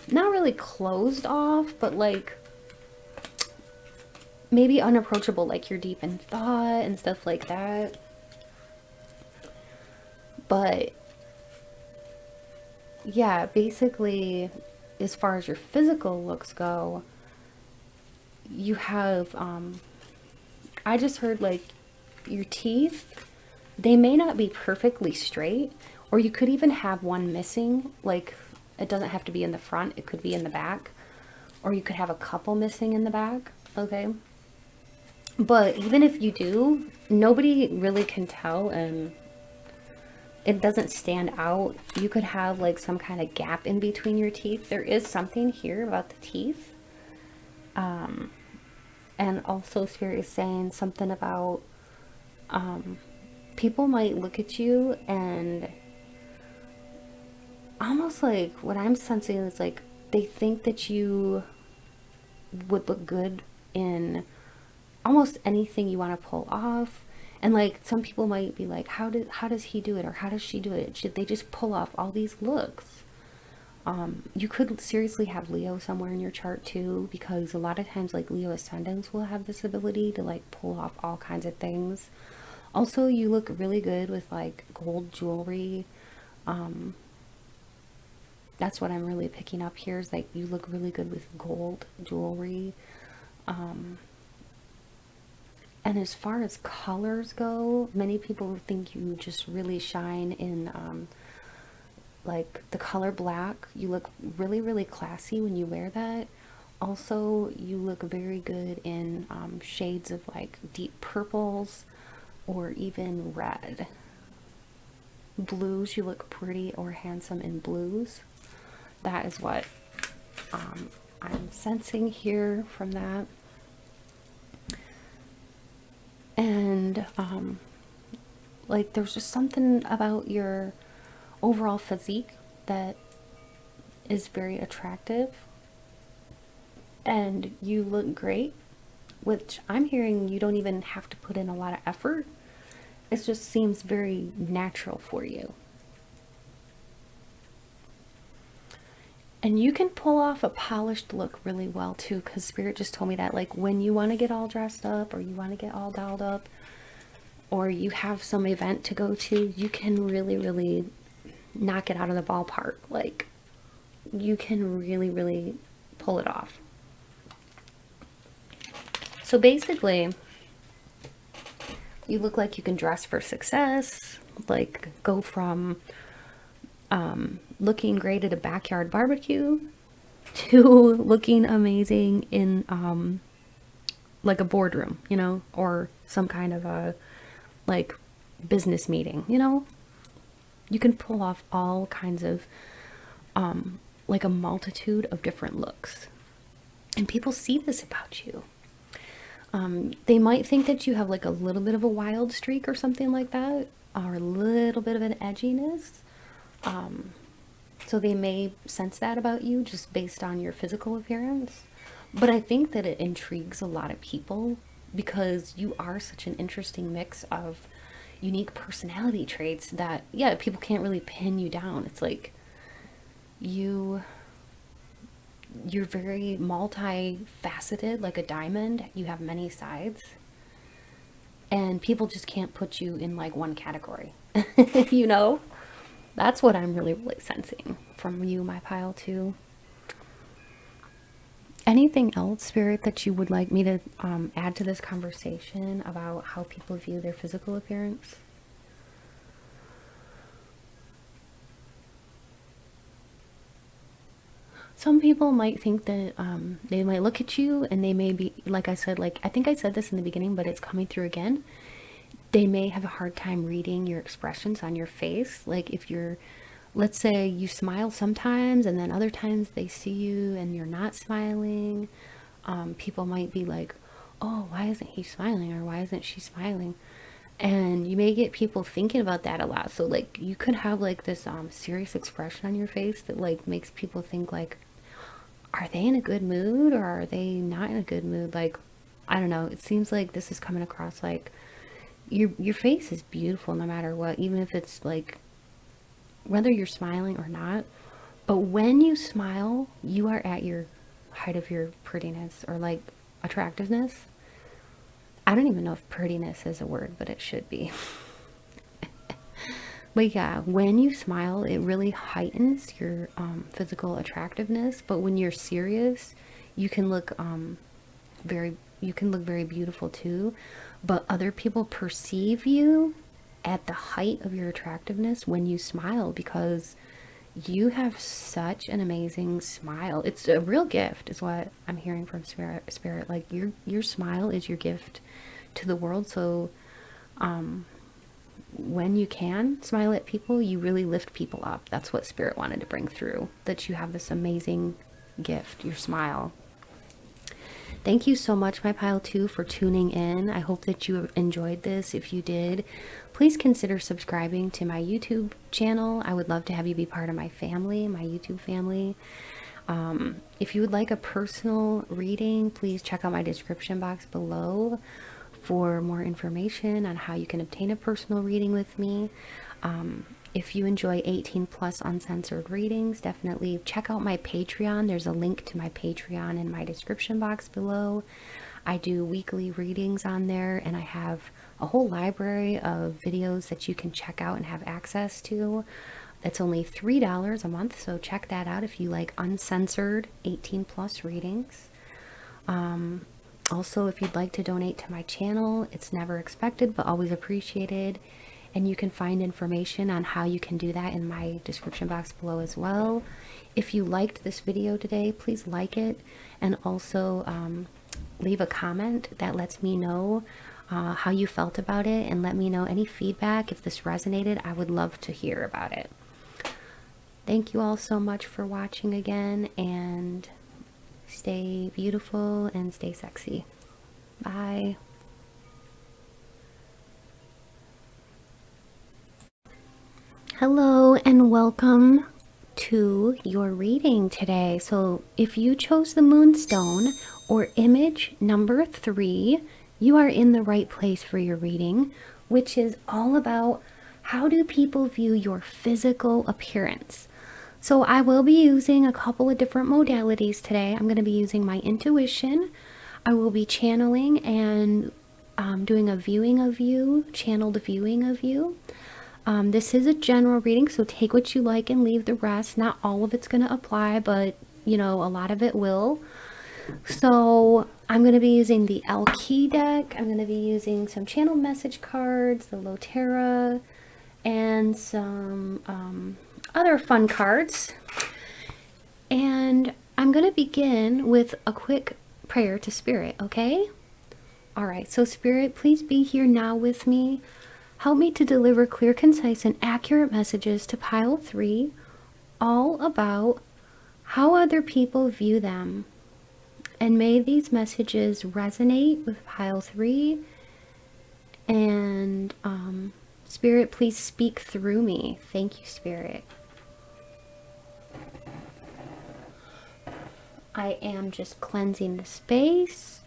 S1: not really closed off, but like maybe unapproachable, like you're deep in thought and stuff like that. But yeah, basically, as far as your physical looks go, you have, I just heard like your teeth, they may not be perfectly straight, or you could even have one missing. Like, it doesn't have to be in the front, it could be in the back, or you could have a couple missing in the back, okay? But even if you do, nobody really can tell, and it doesn't stand out. You could have like some kind of gap in between your teeth. There is something here about the teeth. And also Spirit is saying something about people might look at you and almost like what I'm sensing is like they think that you would look good in almost anything you want to pull off. And like some people might be like, how does he do it, or how does she do it? Should they just pull off all these looks? You could seriously have Leo somewhere in your chart too, because a lot of times like Leo ascendants will have this ability to like pull off all kinds of things. Also, you look really good with like gold jewelry. That's what I'm really picking up here, is like you look really good with gold jewelry. And as far as colors go, many people think you just really shine in like the color black. You look really, really classy when you wear that. Also, you look very good in shades of like deep purples or even red. Blues, you look pretty or handsome in blues. That is what I'm sensing here from that. And like there's just something about your overall physique that is very attractive, and you look great, which I'm hearing you don't even have to put in a lot of effort. It just seems very natural for you. And you can pull off a polished look really well too, because Spirit just told me that, like, when you want to get all dressed up or you want to get all dolled up or you have some event to go to, you can really, really knock it out of the ballpark. Like, you can really, really pull it off. So basically, you look like you can dress for success, like go from looking great at a backyard barbecue to looking amazing in like a boardroom, you know, or some kind of a like business meeting, you know. You can pull off all kinds of like a multitude of different looks, and people see this about you. They might think that you have like a little bit of a wild streak or something like that, or a little bit of an edginess. So they may sense that about you just based on your physical appearance. But I think that it intrigues a lot of people because you are such an interesting mix of unique personality traits that, yeah, people can't really pin you down. It's like you're very multifaceted, like a diamond. You have many sides. And people just can't put you in like one category. You know? That's what I'm really, really sensing from you, my pile two. Anything else, Spirit, that you would like me to add to this conversation about how people view their physical appearance? Some people might think that they might look at you and they may be, like I said, like I think I said this in the beginning, but it's coming through again. They may have a hard time reading your expressions on your face. Like if you're, let's say you smile sometimes and then other times they see you and you're not smiling. People might be like, oh, why isn't he smiling, or why isn't she smiling? And you may get people thinking about that a lot. So like you could have like this serious expression on your face that like makes people think like, are they in a good mood or are they not in a good mood? Like, I don't know. It seems like this is coming across like your face is beautiful no matter what, even if it's like whether you're smiling or not. But when you smile, you are at your height of your prettiness or like attractiveness. I don't even know if prettiness is a word, but it should be. But yeah, when you smile, it really heightens your physical attractiveness. But when you're serious, you can look very beautiful too. But other people perceive you at the height of your attractiveness when you smile, because you have such an amazing smile. It's a real gift, is what I'm hearing from Spirit. Like your smile is your gift to the world. So when you can smile at people, you really lift people up. That's what Spirit wanted to bring through, that you have this amazing gift, your smile. Thank you so much, my pile 2, for tuning in. I hope that you enjoyed this. If you did, please consider subscribing to my YouTube channel. I would love to have you be part of my family, my YouTube family. If you would like a personal reading, please check out my description box below for more information on how you can obtain a personal reading with me. If you enjoy 18 plus uncensored readings, definitely check out my Patreon. There's a link to my Patreon in my description box below. I do weekly readings on there, and I have a whole library of videos that you can check out and have access to. It's only $3 a month, so check that out if you like uncensored 18 plus readings. Also, if you'd like to donate to my channel, it's never expected but always appreciated. And you can find information on how you can do that in my description box below as well. If you liked this video today, please like it, and also leave a comment that lets me know how you felt about it, and let me know any feedback. If this resonated, I would love to hear about it. Thank you all so much for watching again, and stay beautiful and stay sexy. Bye. Hello and welcome to your reading today. So if you chose the Moonstone or image number 3, you are in the right place for your reading, which is all about how do people view your physical appearance. So I will be using a couple of different modalities today. I'm going to be using my intuition. I will be channeling and doing a viewing of you, channeled viewing of you. This is a general reading, so take what you like and leave the rest. Not all of it's going to apply, but you know, a lot of it will. So I'm going to be using the Alki deck. I'm going to be using some channel message cards, the Lotera, and some other fun cards. And I'm going to begin with a quick prayer to Spirit, okay? All right, so Spirit, please be here now with me. Help me to deliver clear, concise, and accurate messages to Pile 3, all about how other people view them. And may these messages resonate with Pile 3. And Spirit, please speak through me. Thank you, Spirit. I am just cleansing the space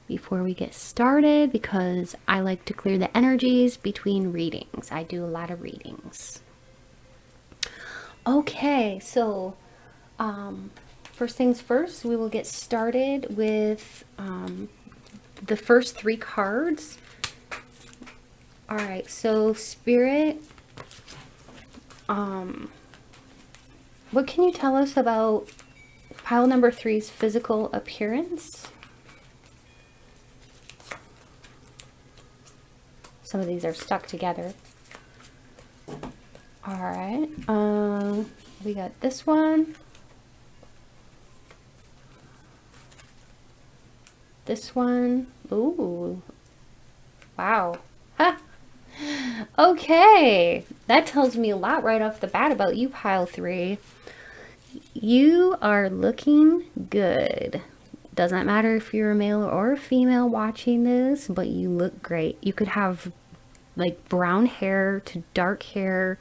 S1: before we get started, because I like to clear the energies between readings. I do a lot of readings. Okay, so first things first, we will get started with the first 3 cards. All right, so Spirit, what can you tell us about pile number 3's physical appearance? Some of these are stuck together. All right, we got this one, this one. Ooh, wow. Ha. Okay, that tells me a lot right off the bat about you, Pile 3. You are looking good. Doesn't matter if you're a male or a female watching this, but you look great. You could have like brown hair to dark hair,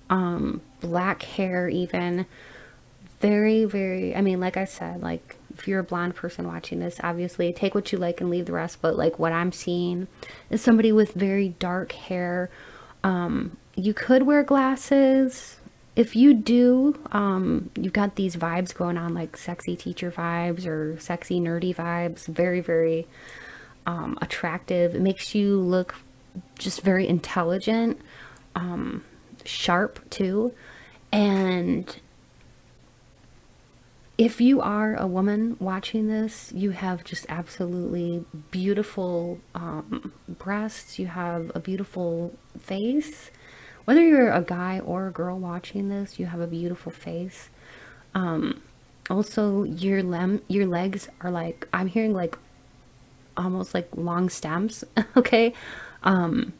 S1: black hair even. Very, very, I mean, like I said, like if you're a blonde person watching this, obviously take what you like and leave the rest. But like what I'm seeing is somebody with very dark hair. You could wear glasses. If you do, you've got these vibes going on, like sexy teacher vibes or sexy nerdy vibes. Very, very attractive. It makes you look just very intelligent, sharp too. And if you are a woman watching this, you have just absolutely beautiful breasts. You have a beautiful face. Whether you're a guy or a girl watching this, you have a beautiful face. Also, your legs are like, I'm hearing like almost like long stems. Okay. Even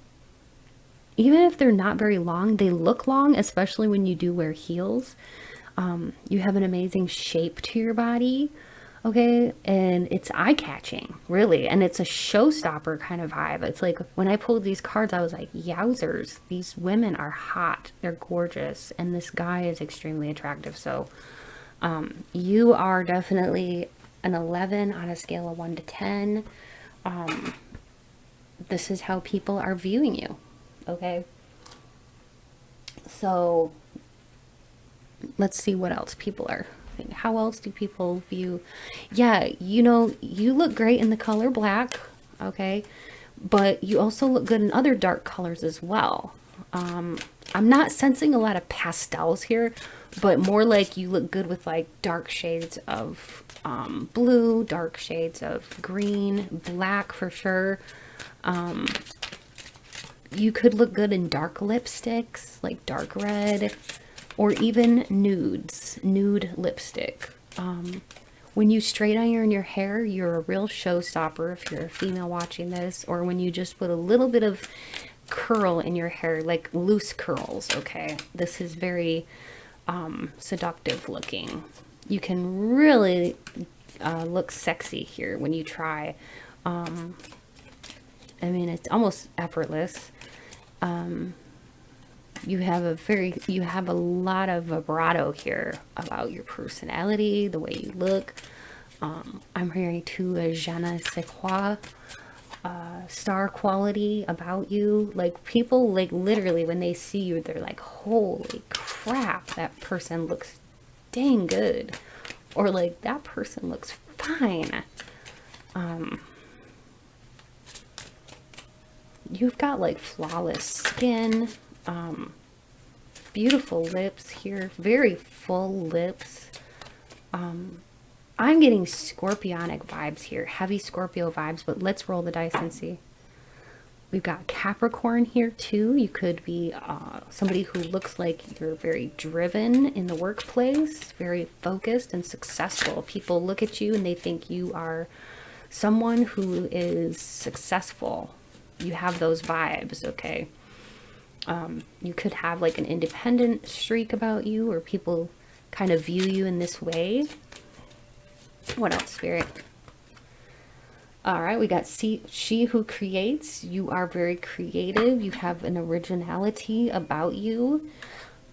S1: if they're not very long, they look long, especially when you do wear heels. You have an amazing shape to your body. Okay, and it's eye-catching, really, and it's a showstopper kind of vibe. It's like when I pulled these cards, I was like, yowzers, these women are hot, they're gorgeous, and this guy is extremely attractive. So you are definitely an 11 on a scale of 1 to 10. This is how people are viewing you. Okay, so let's see what else people are. How else do people view? Yeah, you know, you look great in the color black, okay, but you also look good in other dark colors as well. I'm not sensing a lot of pastels here, but more like you look good with like dark shades of blue, dark shades of green, black for sure. You could look good in dark lipsticks, like dark red, or even nude lipstick. When you straight iron your hair, you're a real showstopper if you're a female watching this, or when you just put a little bit of curl in your hair, like loose curls, okay? This is very seductive looking. You can really look sexy here when you try. I mean, it's almost effortless. You have a lot of vibrato here about your personality, the way you look. I'm hearing too a je ne sais quoi star quality about you. Like people, like literally when they see you, they're like, holy crap, that person looks dang good. Or like, that person looks fine. You've got like flawless skin, beautiful lips here, very full lips. I'm getting scorpionic vibes here, heavy Scorpio vibes, but let's roll the dice and see. We've got Capricorn here too. You could be somebody who looks like you're very driven in the workplace, very focused and successful. People look at you and they think you are someone who is successful. You have those vibes, okay? You could have like an independent streak about you, or people kind of view you in this way. What else, Spirit? All right, we got she who creates. You are very creative. You have an originality about you.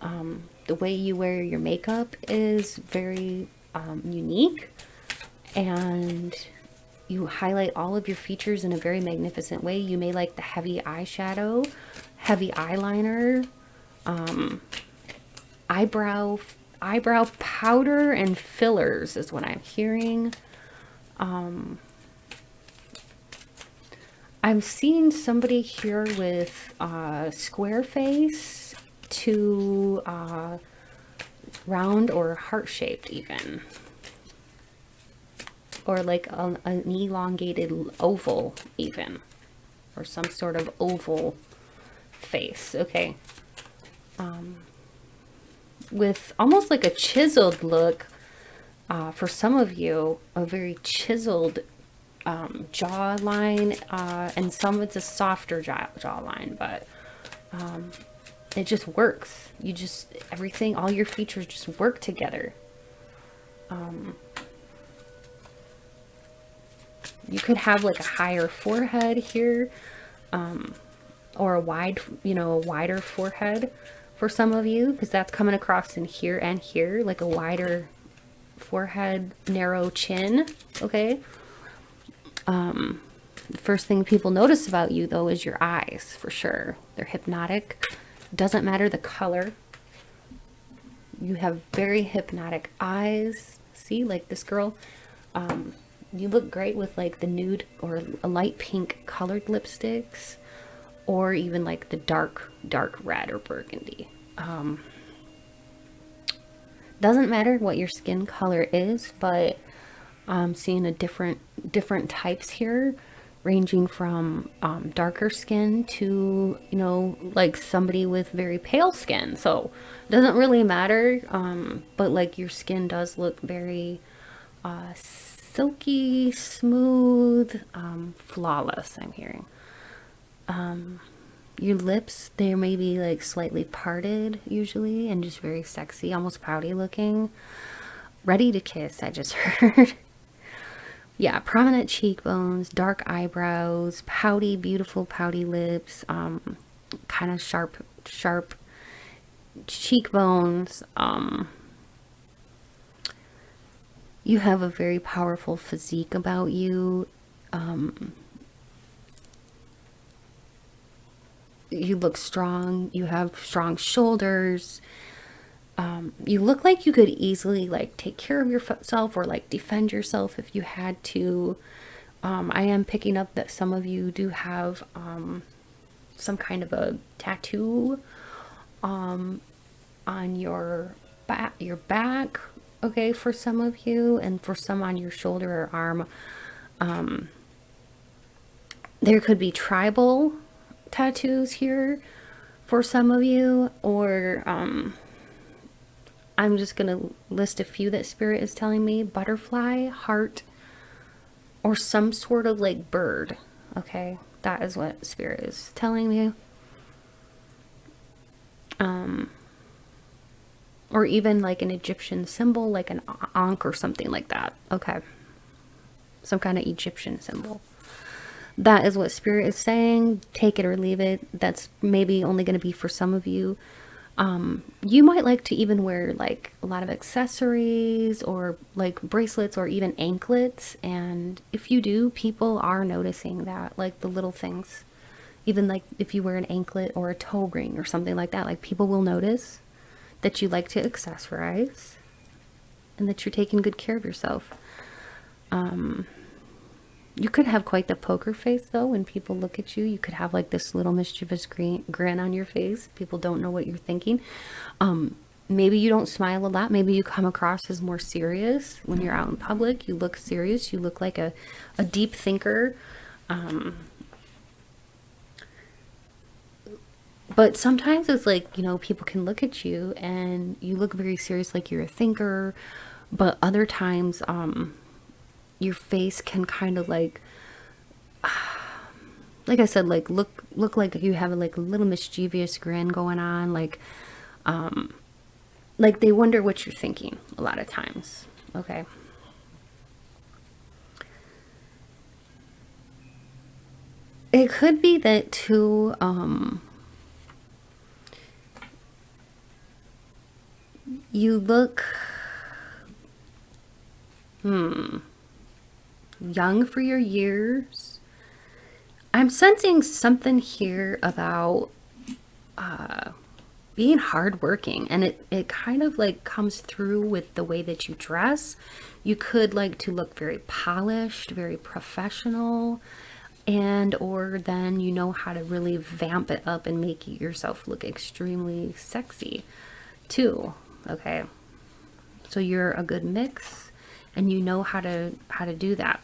S1: The way you wear your makeup is very unique, and you highlight all of your features in a very magnificent way. You may like the heavy eyeshadow, heavy eyeliner, eyebrow powder and fillers is what I'm hearing. I'm seeing somebody here with square face to round or heart-shaped even. Or like an elongated oval even. Or some sort of oval face, okay? With almost like a chiseled look, for some of you, a very chiseled jawline, and some it's a softer jawline, but it just works. You just, everything, all your features just work together. You could have like a higher forehead here, or a wider forehead for some of you, because that's coming across in here and here, like a wider forehead, narrow chin, okay? The first thing people notice about you though is your eyes, for sure. They're hypnotic. Doesn't matter the color. You have very hypnotic eyes. See, like this girl, you look great with like the nude or a light pink colored lipsticks, or even like the dark red or burgundy. Doesn't matter what your skin color is, but I'm seeing a different types here, ranging from darker skin to, you know, like somebody with very pale skin. So it doesn't really matter, but like your skin does look very silky, smooth, flawless, I'm hearing. Your lips, they may be like slightly parted usually, and just very sexy, almost pouty looking. Ready to kiss, I just heard. Yeah, prominent cheekbones, dark eyebrows, pouty, beautiful pouty lips, kind of sharp cheekbones. You have a very powerful physique about you. You look strong. You have strong shoulders. You look like you could easily like take care of yourself or like defend yourself if you had to. I am picking up that some of you do have some kind of a tattoo on your back, okay, for some of you, and for some on your shoulder or arm. There could be tribal tattoos here for some of you, or I'm just gonna list a few that Spirit is telling me: butterfly, heart, or some sort of like bird. Okay, that is what Spirit is telling me. Or even like an Egyptian symbol, like an ankh or something like that. Okay, some kind of Egyptian symbol. That is what Spirit is saying. Take it or leave it. That's maybe only going to be for some of you. You might like to even wear like a lot of accessories or like bracelets or even anklets. And if you do, people are noticing that, like the little things. Even like if you wear an anklet or a toe ring or something like that, like people will notice that you like to accessorize and that you're taking good care of yourself. You could have quite the poker face though. When people look at you, you could have like this little mischievous grin on your face. People don't know what you're thinking. Maybe you don't smile a lot. Maybe you come across as more serious when you're out in public. You look serious. You look like a deep thinker. But sometimes it's like, you know, people can look at you and you look very serious, like you're a thinker. But other times, your face can kind of like I said, like look like you have like a little mischievous grin going on, like they wonder what you're thinking a lot of times. Okay. It could be that too, you look young for your years. I'm sensing something here about being hardworking, and it kind of like comes through with the way that you dress. You could like to look very polished, very professional, and or then you know how to really vamp it up and make yourself look extremely sexy too. Okay, so you're a good mix and you know how to do that.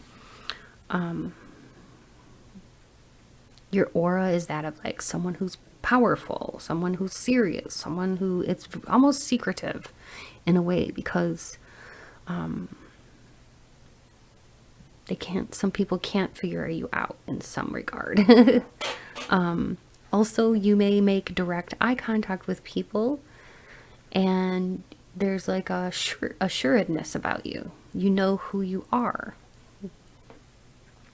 S1: Your aura is that of like someone who's powerful, someone who's serious, someone who it's almost secretive in a way, because some people can't figure you out in some regard. Also, you may make direct eye contact with people and there's like a assuredness about you. You know who you are.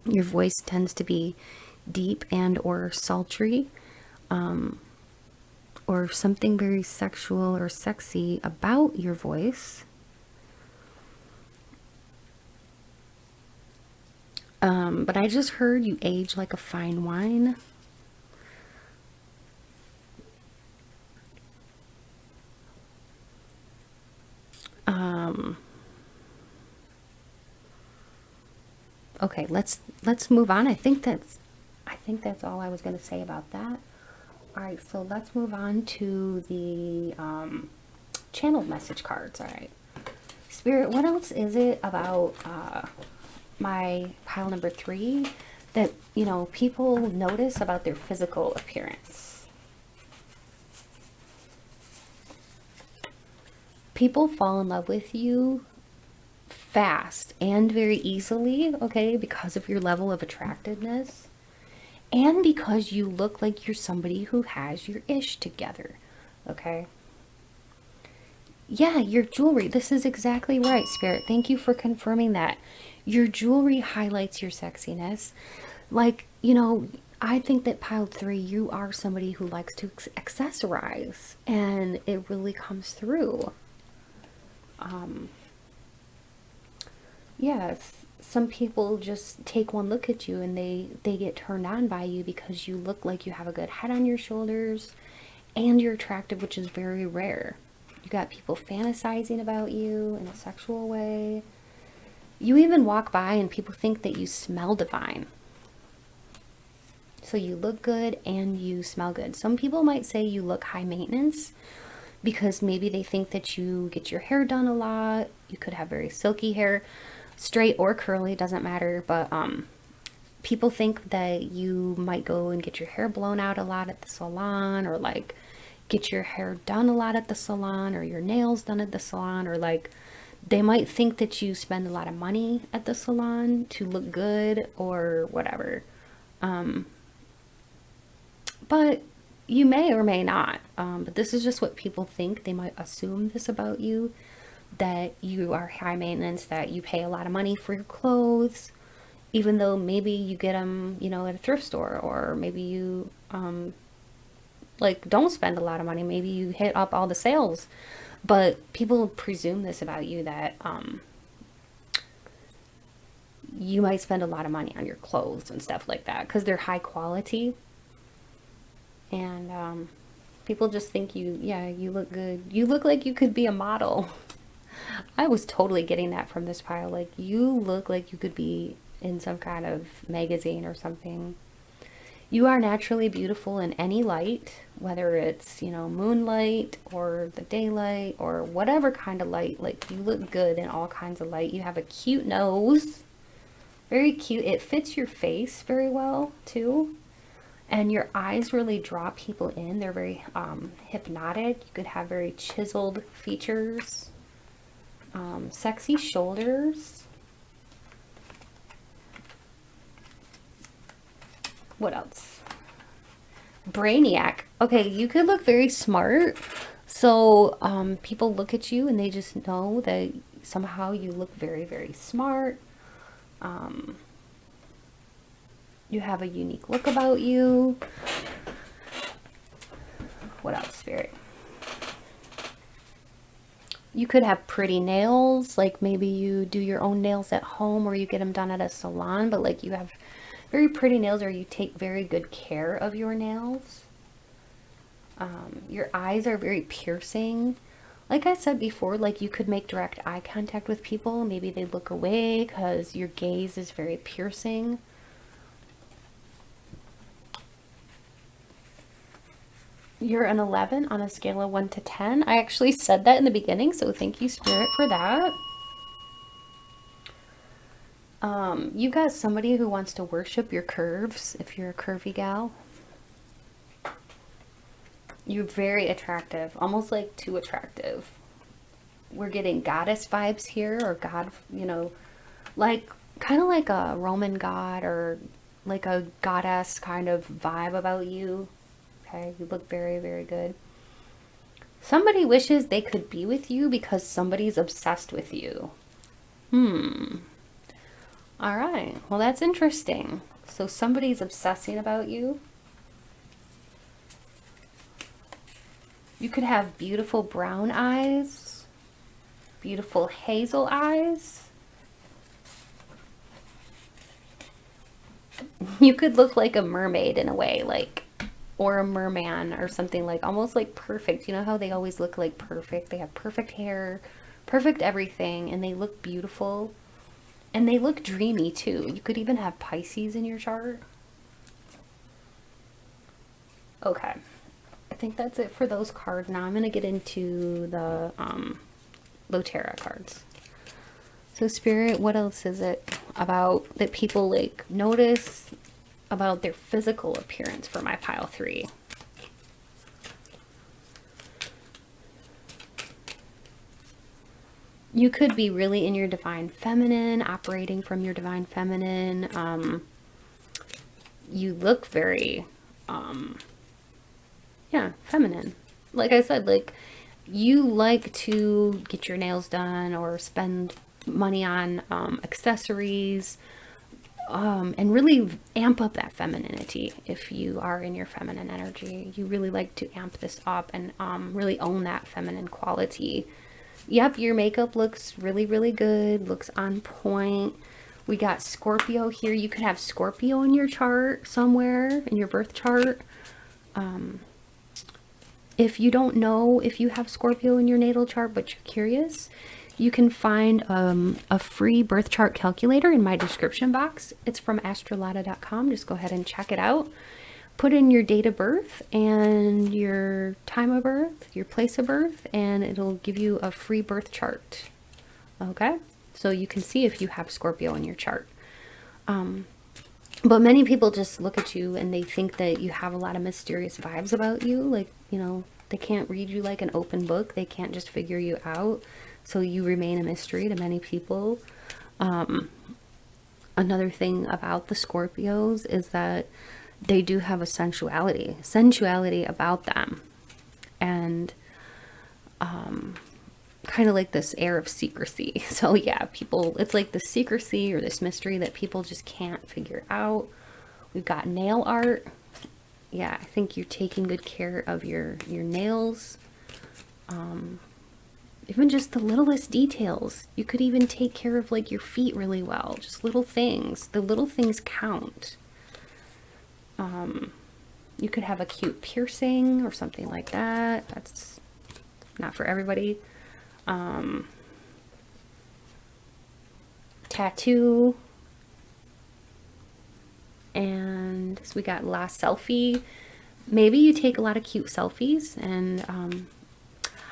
S1: Your voice tends to be deep and or sultry, or something very sexual or sexy about your voice. But I just heard you age like a fine wine. Okay, let's move on. I think that's all I was going to say about that. All right, so let's move on to the channeled message cards. All right, Spirit, what else is it about my pile number 3 that, you know, people notice about their physical appearance? People fall in love with you fast and very easily, okay, because of your level of attractiveness and because you look like you're somebody who has your ish together, okay? Yeah, your jewelry. This is exactly right, Spirit. Thank you for confirming that. Your jewelry highlights your sexiness. Like, you know, I think that pile 3, you are somebody who likes to accessorize, and it really comes through. Yes, some people just take one look at you and they get turned on by you because you look like you have a good head on your shoulders and you're attractive, which is very rare. You got people fantasizing about you in a sexual way. You even walk by and people think that you smell divine. So you look good and you smell good. Some people might say you look high maintenance because maybe they think that you get your hair done a lot. You could have very silky hair, straight or curly, doesn't matter. But people think that you might go and get your hair blown out a lot at the salon, or like get your hair done a lot at the salon, or your nails done at the salon, or like they might think that you spend a lot of money at the salon to look good or whatever. But you may or may not. But this is just what people think. They might assume this about you, that you are high maintenance, that you pay a lot of money for your clothes, even though maybe you get them, you know, at a thrift store, or maybe you like don't spend a lot of money. Maybe you hit up all the sales. But people presume this about you, that you might spend a lot of money on your clothes and stuff like that because they're high quality. And people just think you, yeah, you look good. You look like you could be a model. I was totally getting that from this pile. Like, you look like you could be in some kind of magazine or something. You are naturally beautiful in any light, whether it's, you know, moonlight or the daylight or whatever kind of light. Like, you look good in all kinds of light. You have a cute nose. Very cute. It fits your face very well, too. And your eyes really draw people in. They're very hypnotic. You could have very chiseled features. Sexy shoulders. What else? Brainiac. Okay, you could look very smart. So people look at you and they just know that somehow you look very, very smart. You have a unique look about you. What else, Spirit? You could have pretty nails, like maybe you do your own nails at home or you get them done at a salon, but like you have very pretty nails, or you take very good care of your nails. Your eyes are very piercing. Like I said before, like you could make direct eye contact with people. Maybe they look away because your gaze is very piercing. You're an 11 on a scale of 1 to 10. I actually said that in the beginning, so thank you, Spirit, for that. You got somebody who wants to worship your curves, if you're a curvy gal. You're very attractive, almost like too attractive. We're getting goddess vibes here, or god, you know, like kind of like a Roman god or like a goddess kind of vibe about you. Okay, you look very, very good. Somebody wishes they could be with you because somebody's obsessed with you. All right, well, that's interesting. So somebody's obsessing about you. You could have beautiful brown eyes, beautiful hazel eyes. You could look like a mermaid in a way, like, or a merman or something, like almost like perfect. You know how they always look like perfect? They have perfect hair, perfect everything, and they look beautiful. And they look dreamy too. You could even have Pisces in your chart. Okay. I think that's it for those cards. Now I'm going to get into the Lotera cards. So Spirit, what else is it about that people like notice about their physical appearance for my pile 3? You could be really in your divine feminine, operating from your divine feminine. You look very, yeah, feminine. Like I said, like you like to get your nails done or spend money on accessories, and really amp up that femininity. If you are in your feminine energy, you really like to amp this up and really own that feminine quality. Yep, your makeup looks really, really good, looks on point. We got Scorpio here. You could have Scorpio in your chart somewhere, in your birth chart. If you don't know if you have Scorpio in your natal chart, but you're curious, you can find a free birth chart calculator in my description box. It's from astrolata.com. Just go ahead and check it out. Put in your date of birth and your time of birth, your place of birth, and it'll give you a free birth chart. Okay? So you can see if you have Scorpio in your chart. But many people just look at you and they think that you have a lot of mysterious vibes about you. Like, you know, they can't read you like an open book. They can't just figure you out. So you remain a mystery to many people. Another thing about the Scorpios is that they do have a sensuality about them. And kind of like this air of secrecy. So yeah, people, it's like the secrecy or this mystery that people just can't figure out. We've got nail art. Yeah, I think you're taking good care of your nails. Even just the littlest details. You could even take care of like your feet really well. Just little things. The little things count. You could have a cute piercing or something like that. That's not for everybody. Tattoo. And so we got last selfie. Maybe you take a lot of cute selfies. And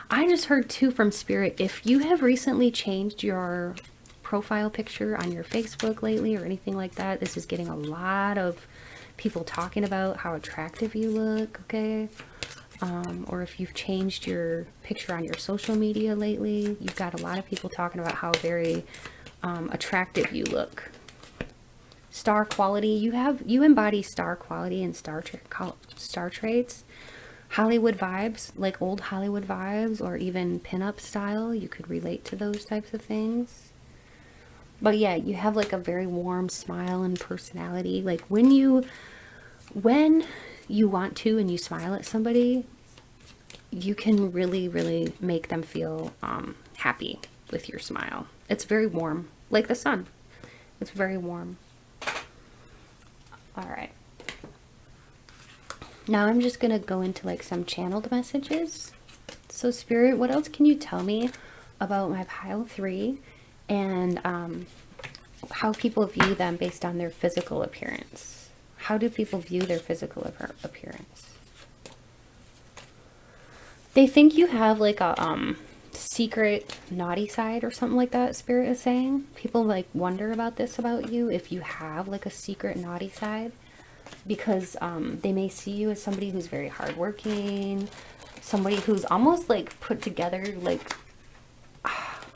S1: I just heard too from Spirit, if you have recently changed your profile picture on your Facebook lately or anything like that, this is getting a lot of people talking about how attractive you look, okay? Or if you've changed your picture on your social media lately, you've got a lot of people talking about how very attractive you look. Star quality, you embody star quality and star traits. Hollywood vibes, like old Hollywood vibes, or even pinup style. You could relate to those types of things. But yeah, you have like a very warm smile and personality. Like when you want to and you smile at somebody, you can really make them feel happy with your smile. It's very warm, like the sun. It's very warm. All right. Now I'm just gonna go into like some channeled messages. So Spirit, what else can you tell me about my pile 3 and how people view them based on their physical appearance? How do people view their physical appearance? They think you have like a secret naughty side or something like that, Spirit is saying. People like wonder about this about you, if you have like a secret naughty side. Because they may see you as somebody who's very hardworking, somebody who's almost like put together,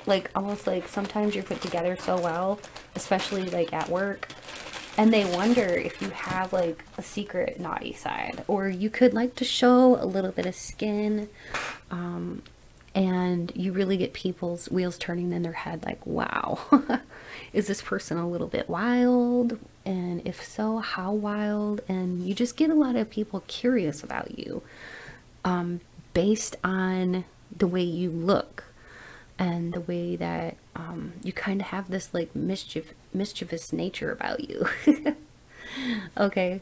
S1: like almost like sometimes you're put together so well, especially like at work, and they wonder if you have like a secret naughty side, or you could like to show a little bit of skin, and you really get people's wheels turning in their head like, wow, is this person a little bit wild? And if so, how wild? And you just get a lot of people curious about you based on the way you look and the way that you kind of have this like mischievous nature about you. Okay.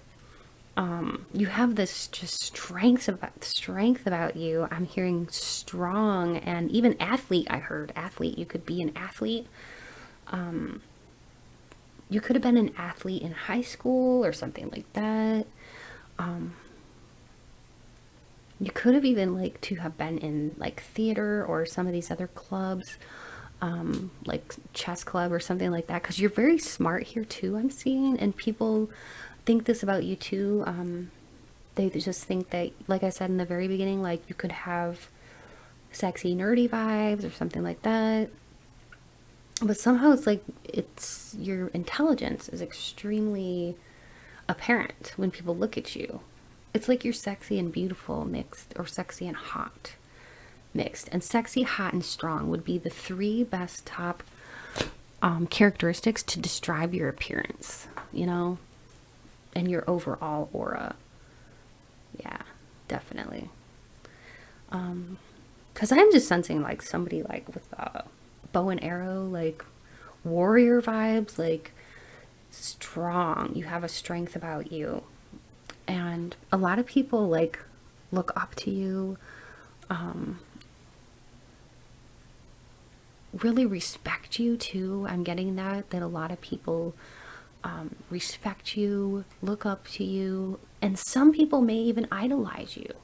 S1: You have this just strength about you. I'm hearing strong, and even athlete. I heard athlete. You could be an athlete. You could have been an athlete in high school or something like that. You could have even like to have been in like theater or some of these other clubs, like chess club or something like that, because you're very smart here too, I'm seeing, and people think this about you too. They just think that, like I said in the very beginning, like you could have sexy nerdy vibes or something like that. But somehow it's like your intelligence is extremely apparent when people look at you. It's like you're sexy and beautiful mixed, or sexy and hot mixed. And sexy, hot, and strong would be the 3 best top characteristics to describe your appearance, you know, and your overall aura. Yeah, definitely. Because I'm just sensing like somebody like with bow and arrow, like warrior vibes, like strong. You have a strength about you, and a lot of people like look up to you, really respect you too. I'm getting that a lot of people respect you, look up to you, and some people may even idolize you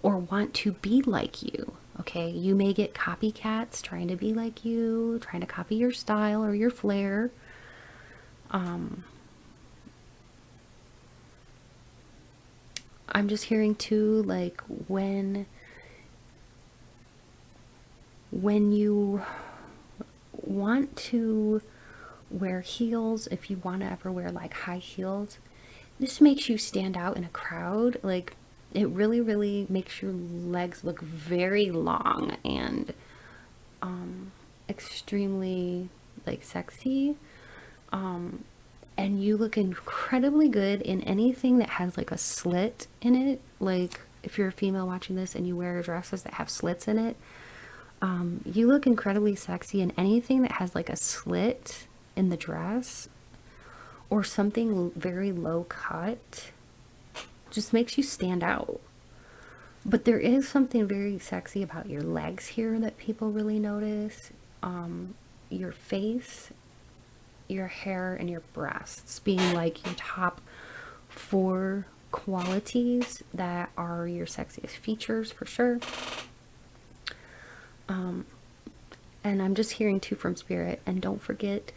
S1: or want to be like you. Okay, you may get copycats trying to be like you, trying to copy your style or your flair. I'm just hearing too, like when you want to wear heels, if you want to ever wear like high heels, this makes you stand out in a crowd. Like it really, really makes your legs look very long and extremely like sexy. And you look incredibly good in anything that has like a slit in it. Like if you're a female watching this and you wear dresses that have slits in it, you look incredibly sexy in anything that has like a slit in the dress or something very low cut. Just makes you stand out. But there is something very sexy about your legs here that people really notice. Your face, your hair, and your breasts being like your top 4 qualities that are your sexiest features for sure. And I'm just hearing too from Spirit, and don't forget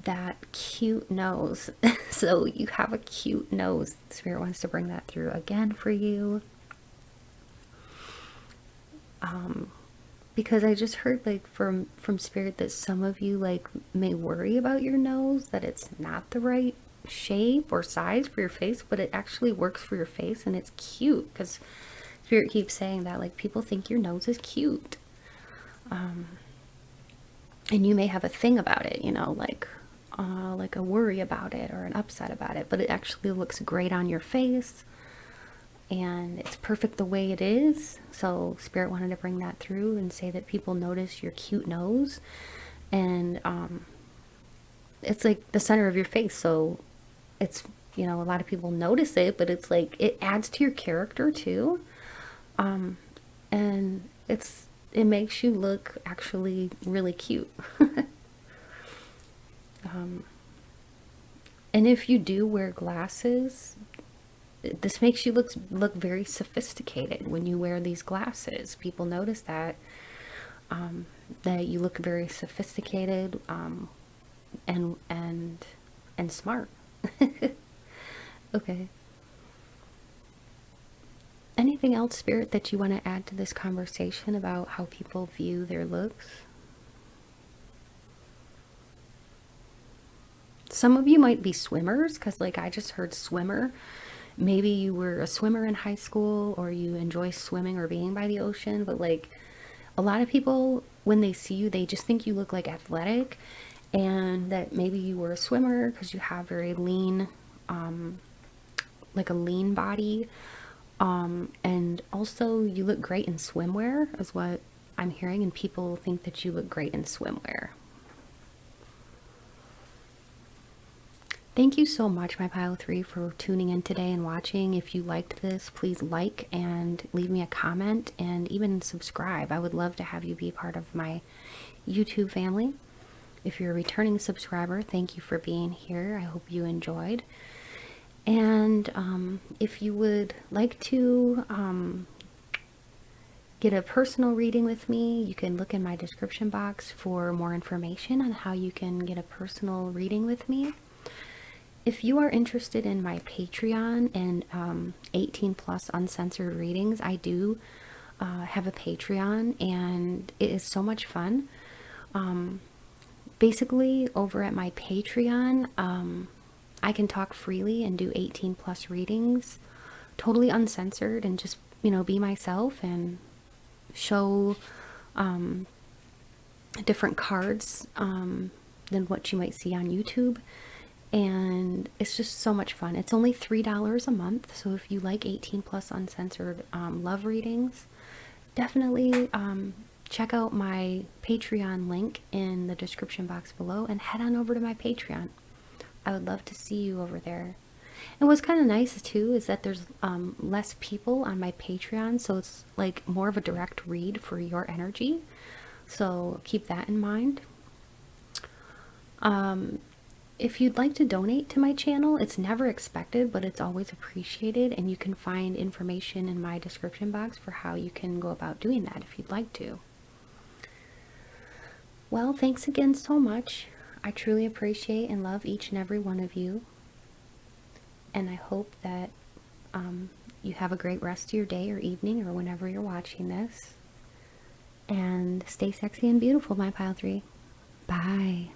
S1: that cute nose. So you have a cute nose. Spirit wants to bring that through again for you. Because I just heard like from Spirit that some of you like may worry about your nose, that it's not the right shape or size for your face, but it actually works for your face and it's cute. Because Spirit keeps saying that like people think your nose is cute. And you may have a thing about it, you know, like a worry about it or an upset about it, but it actually looks great on your face and it's perfect the way it is. So Spirit wanted to bring that through and say that people notice your cute nose, and it's like the center of your face. So it's, you know, a lot of people notice it, but it's like it adds to your character too. And it makes you look actually really cute. And if you do wear glasses, this makes you look very sophisticated when you wear these glasses. People notice that that you look very sophisticated and smart. Okay. Anything else, Spirit, that you want to add to this conversation about how people view their looks? Some of you might be swimmers, because like I just heard swimmer. Maybe you were a swimmer in high school, or you enjoy swimming or being by the ocean, but like a lot of people, when they see you, they just think you look like athletic, and that maybe you were a swimmer because you have very lean, like a lean body. And also you look great in swimwear is what I'm hearing, and people think that you look great in swimwear. Thank you so much, my Pile 3, for tuning in today and watching. If you liked this, please like and leave me a comment and even subscribe. I would love to have you be part of my YouTube family. If you're a returning subscriber, thank you for being here. I hope you enjoyed. And if you would like to get a personal reading with me, you can look in my description box for more information on how you can get a personal reading with me. If you are interested in my Patreon and 18 plus uncensored readings, I do have a Patreon, and it is so much fun. Basically, over at my Patreon, I can talk freely and do 18 plus readings, totally uncensored, and just, you know, be myself and show different cards than what you might see on YouTube. And it's just so much fun. It's only $3 a month. So if you like 18 plus uncensored love readings, definitely check out my Patreon link in the description box below and head on over to my Patreon. I would love to see you over there. And what's kind of nice too is that there's less people on my Patreon, so it's like more of a direct read for your energy. So keep that in mind. If you'd like to donate to my channel, it's never expected, but it's always appreciated, and you can find information in my description box for how you can go about doing that if you'd like to. Well, thanks again so much. I truly appreciate and love each and every one of you, and I hope that you have a great rest of your day or evening or whenever you're watching this. And stay sexy and beautiful, my pile 3. Bye.